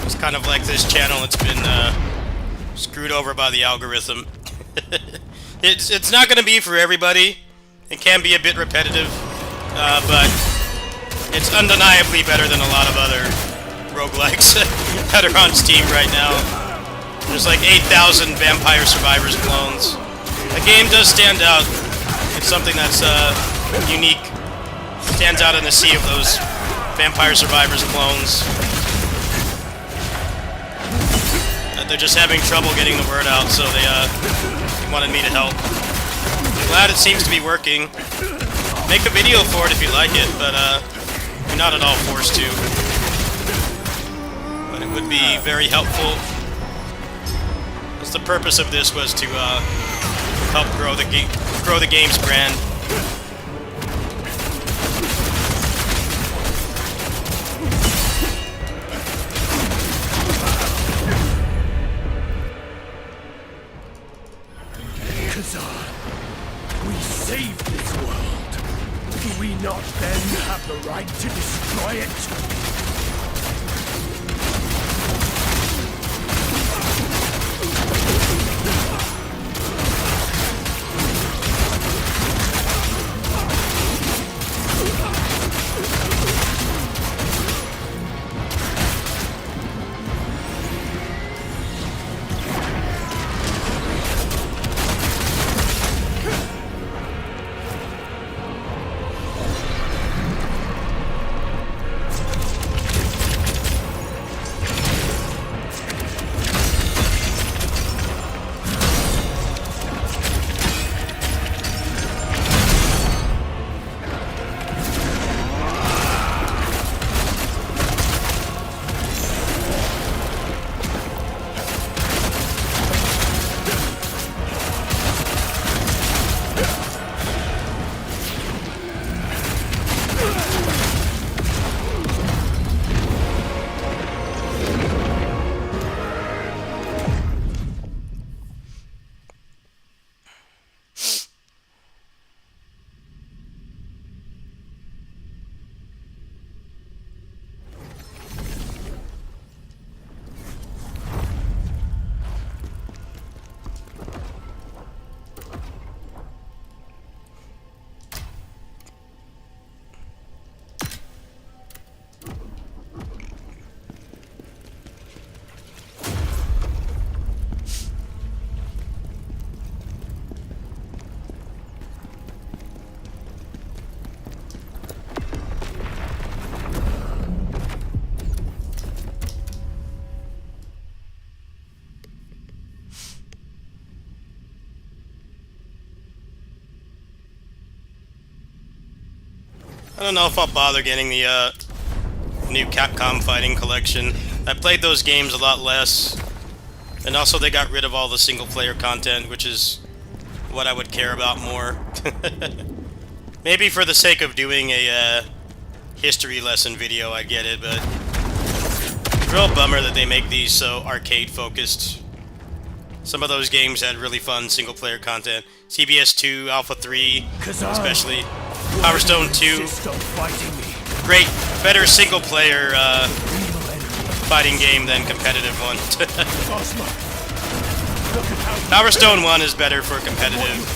It's kind of like this channel, it's been screwed over by the algorithm. It's not going to be for everybody. It can be a bit repetitive, but it's undeniably better than a lot of other roguelikes that are on Steam right now. There's like 8,000 Vampire Survivors clones. The game does stand out. It's something that's unique. Stands out in the sea of those Vampire Survivors clones. They're just having trouble getting the word out, so they wanted me to help. Glad it seems to be working. Make a video for it if you like it, but you're not at all forced to. But it would be very helpful. Because the purpose of this was to help grow the game's brand. Kazan, we saved this world. Do we not then have the right to destroy it? I don't know if I'll bother getting the new Capcom Fighting Collection. I played those games a lot less, and also they got rid of all the single-player content, which is what I would care about more. Maybe for the sake of doing a history lesson video, I'd get it, but it's a real bummer that they make these so arcade-focused. Some of those games had really fun single-player content. CBS 2, Alpha 3, especially. Power Stone 2. Great, better single-player fighting game than competitive one. Power Stone 1 is better for competitive.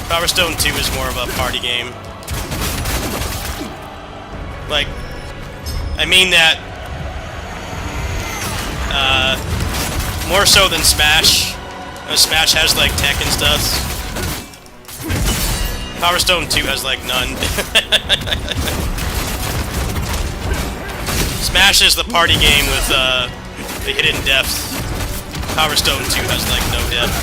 Power Stone 2 is more of a party game. Like, I mean that more so than Smash. Smash has like tech and stuff. Power Stone 2 has like none. Smash is the party game with the hidden depth. Power Stone 2 has like no depth.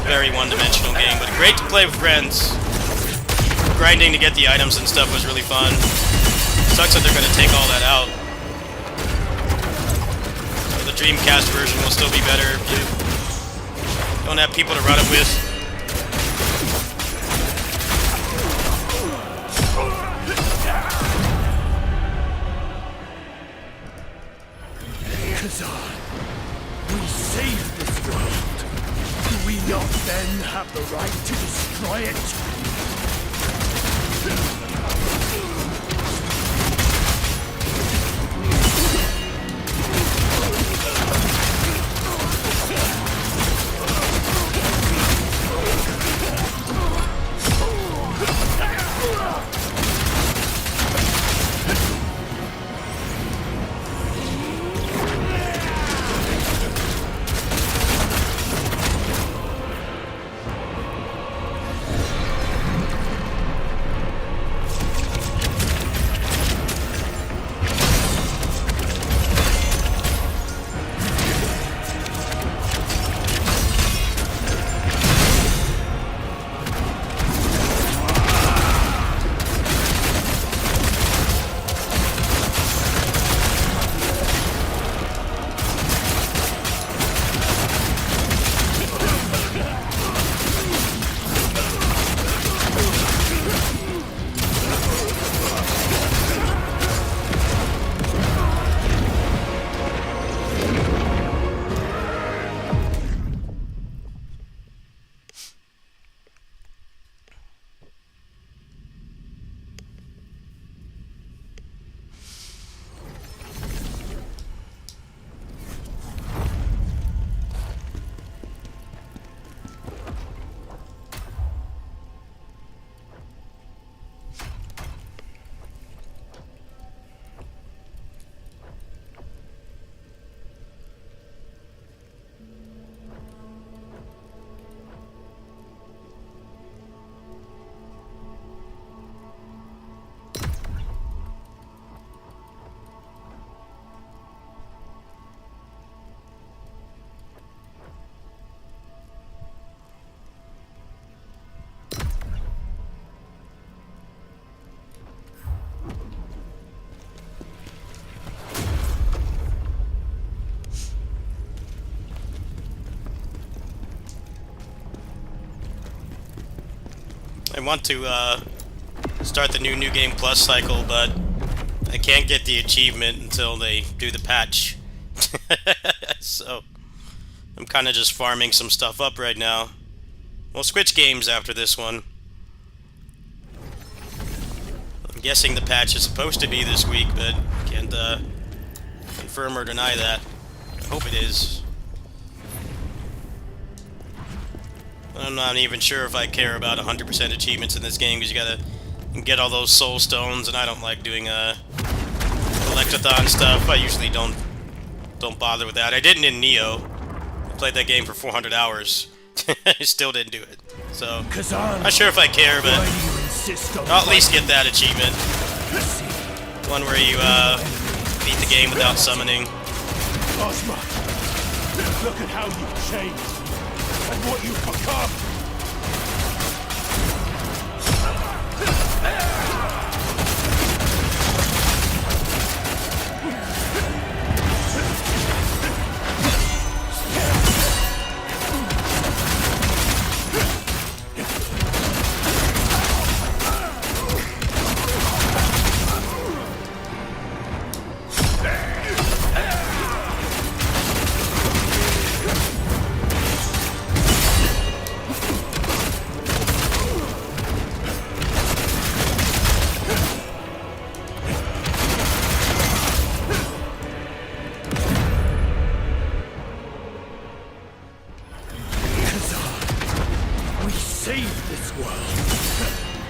Very one-dimensional game, but great to play with friends. Grinding to get the items and stuff was really fun. Sucks that they're going to take all that out. So the Dreamcast version will still be better if you don't have people to run it with. Kazan, we saved this world. Do we not then have the right to destroy it? I want to start the new Game Plus cycle, but I can't get the achievement until they do the patch. So I'm kind of just farming some stuff up right now. We'll switch games after this one. I'm guessing the patch is supposed to be this week, but can't confirm or deny that. I hope it is. I'm not even sure if I care about 100% achievements in this game, because you gotta get all those soul stones, and I don't like doing collectathon stuff. I usually don't bother with that. I didn't in Neo. I played that game for 400 hours. I still didn't do it. So, not sure if I care, but I'll at least get that achievement. One where you beat the game without summoning. Ozma, look at how you've changed. And what you've become!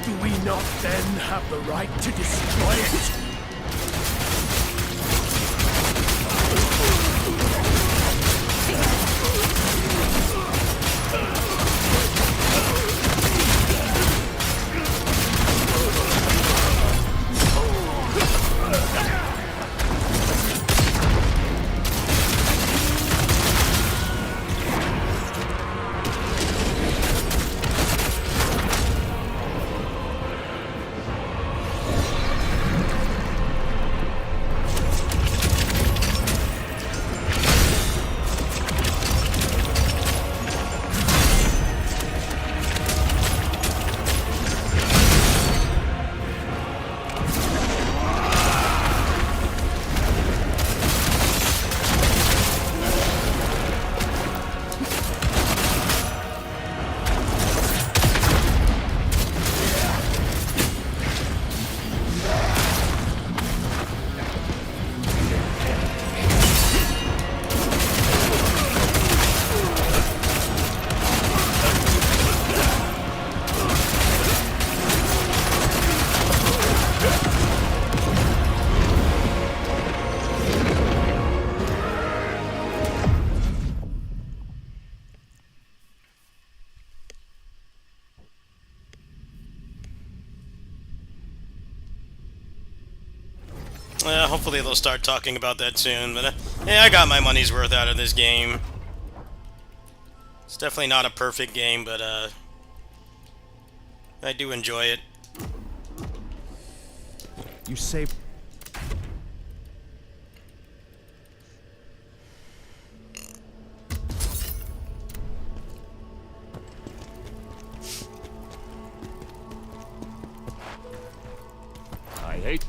Do we not then have the right to destroy it? Hopefully they'll start talking about that soon, but yeah, I got my money's worth out of this game. It's definitely not a perfect game, but I do enjoy it. You saved... I hate...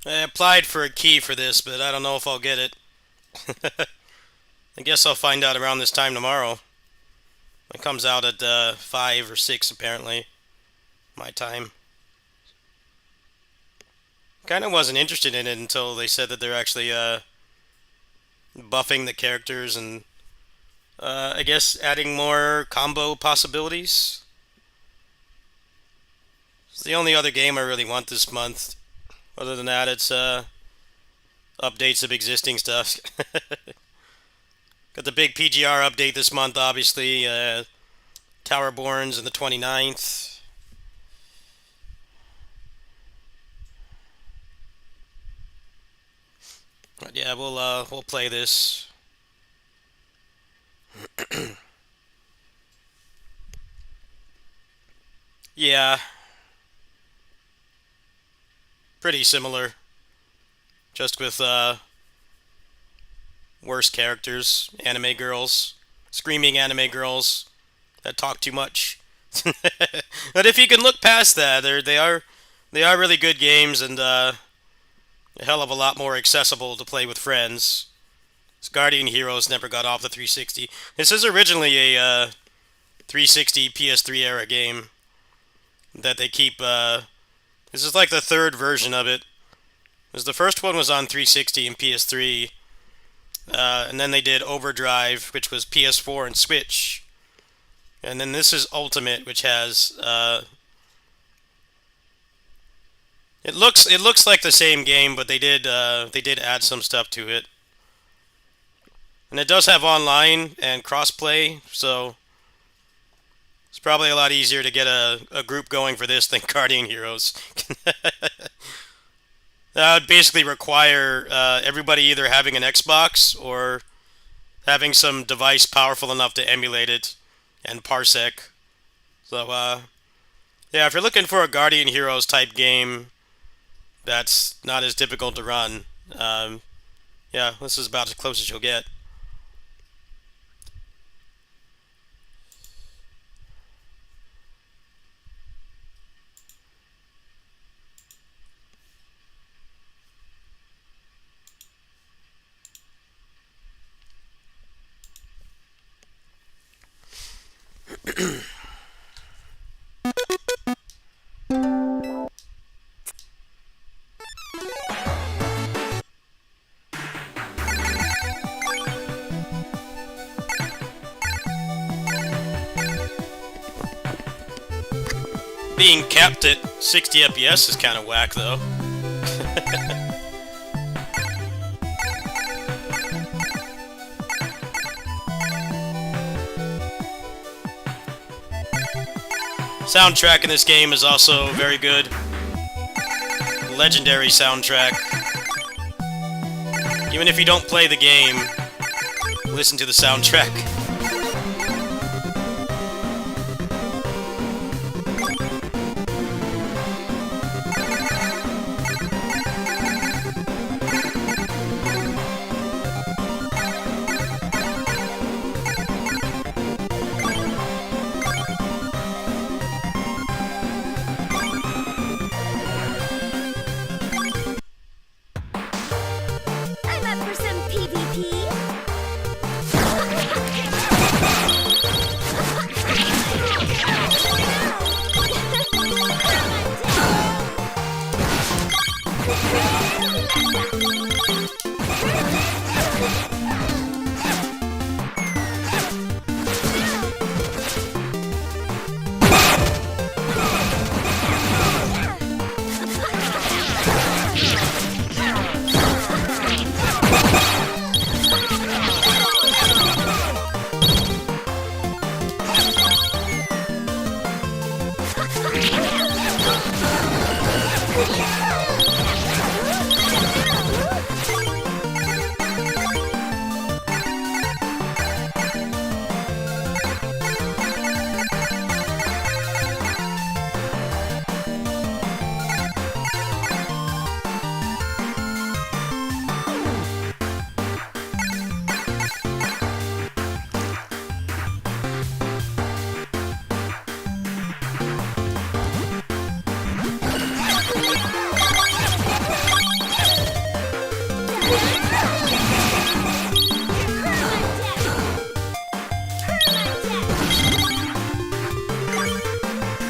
I applied for a key for this, but I don't know if I'll get it. I guess I'll find out around this time tomorrow. It comes out at 5 or 6 apparently, my time. kind of wasn't interested in it until they said that they're actually buffing the characters and I guess adding more combo possibilities. It's the only other game I really want this month. Other than that, it's updates of existing stuff. Got the big PGR update this month, obviously. Towerborns on the 29th. But yeah, we'll play this. Yeah. Pretty similar. Just with worse characters, anime girls, screaming anime girls that talk too much. But if you can look past that, they are really good games and a hell of a lot more accessible to play with friends. This Guardian Heroes never got off the 360. This is originally a 360 PS3 era game that they keep. This is like the third version of it. Because the first one was on 360 and PS3, and then they did Overdrive, which was PS4 and Switch, and then this is Ultimate, which has. It looks like the same game, but they did add some stuff to it, and it does have online and crossplay, so it's probably a lot easier to get a group going for this than Guardian Heroes. That would basically require everybody either having an Xbox or having some device powerful enough to emulate it and parsec. So, yeah, if you're looking for a Guardian Heroes type game that's not as difficult to run, yeah, this is about as close as you'll get. Being capped at 60 FPS is kind of whack, though. Soundtrack in this game is also very good. Legendary soundtrack. Even if you don't play the game, listen to the soundtrack. I'm up for some PvP.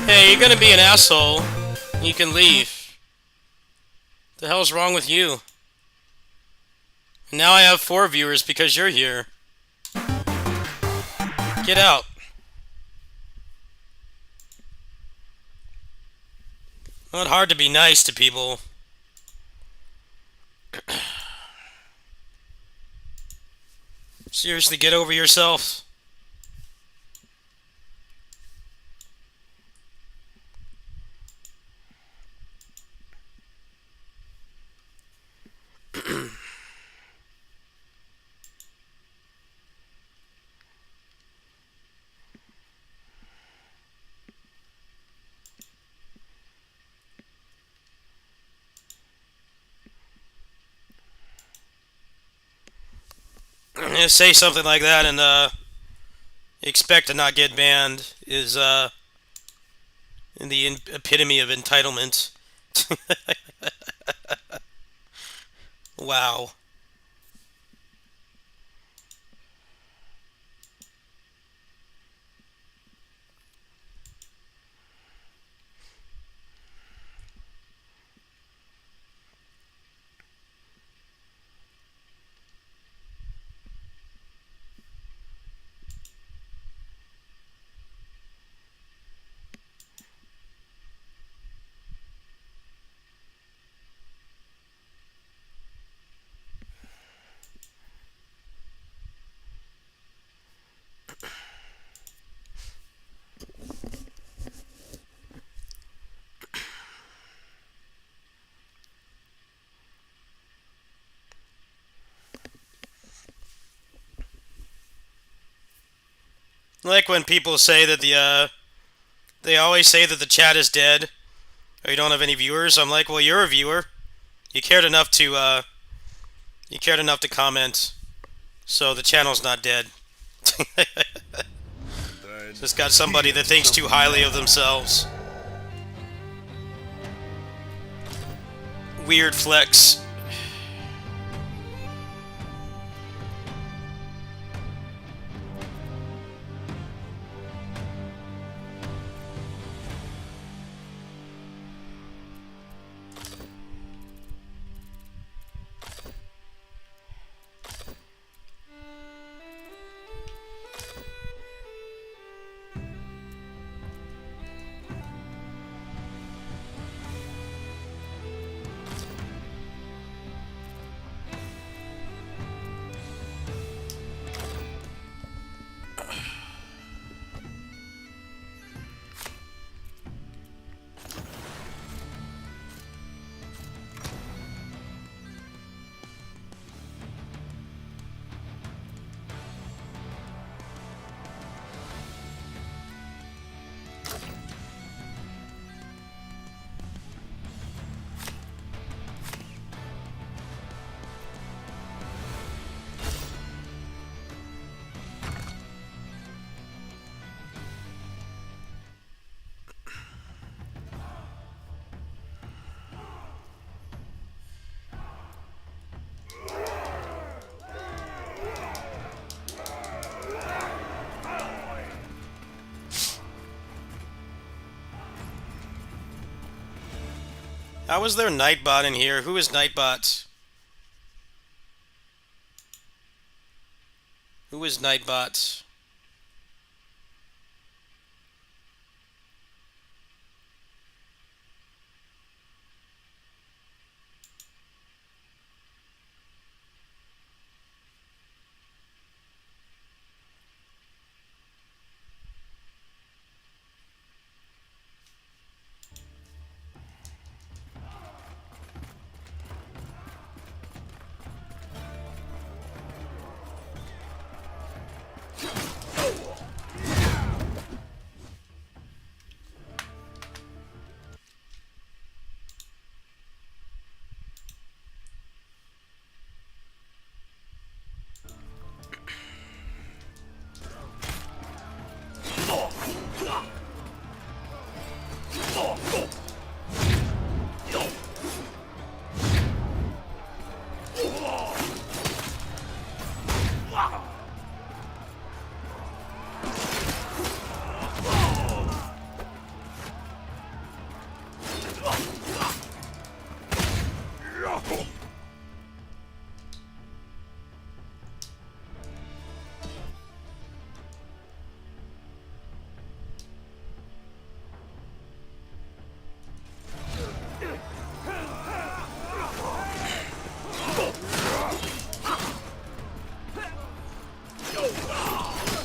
Hey, you're gonna be an asshole. You can leave. The hell's wrong with you? Now I have 4 viewers because you're here. Get out. Not hard to be nice to people. Seriously, get over yourself. Say something like that and expect to not get banned is in the epitome of entitlement. Wow. Like when people say that they always say that the chat is dead, or you don't have any viewers. I'm like, well, you're a viewer. You cared enough to comment, so the channel's not dead. Just got somebody that thinks too highly of themselves. Weird flex. How is there Nightbot in here? Who is Nightbot? Who is Nightbot?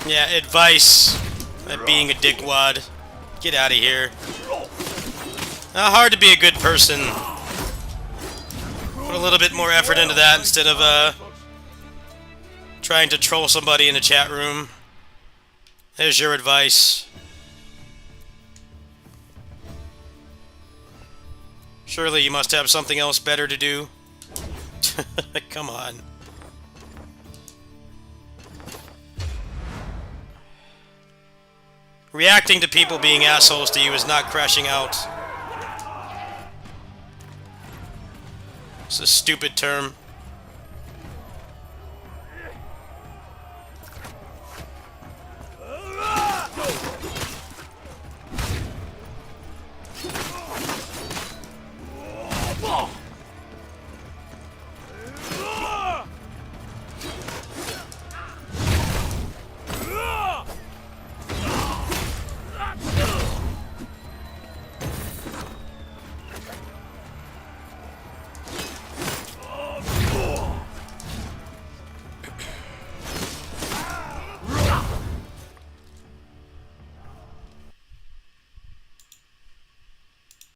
Yeah, advice at being a dickwad. Get out of here. Not hard to be a good person. Put a little bit more effort into that instead of trying to troll somebody in the chat room. There's your advice. Surely you must have something else better to do. Come on. Reacting to people being assholes to you is not crashing out. It's a stupid term.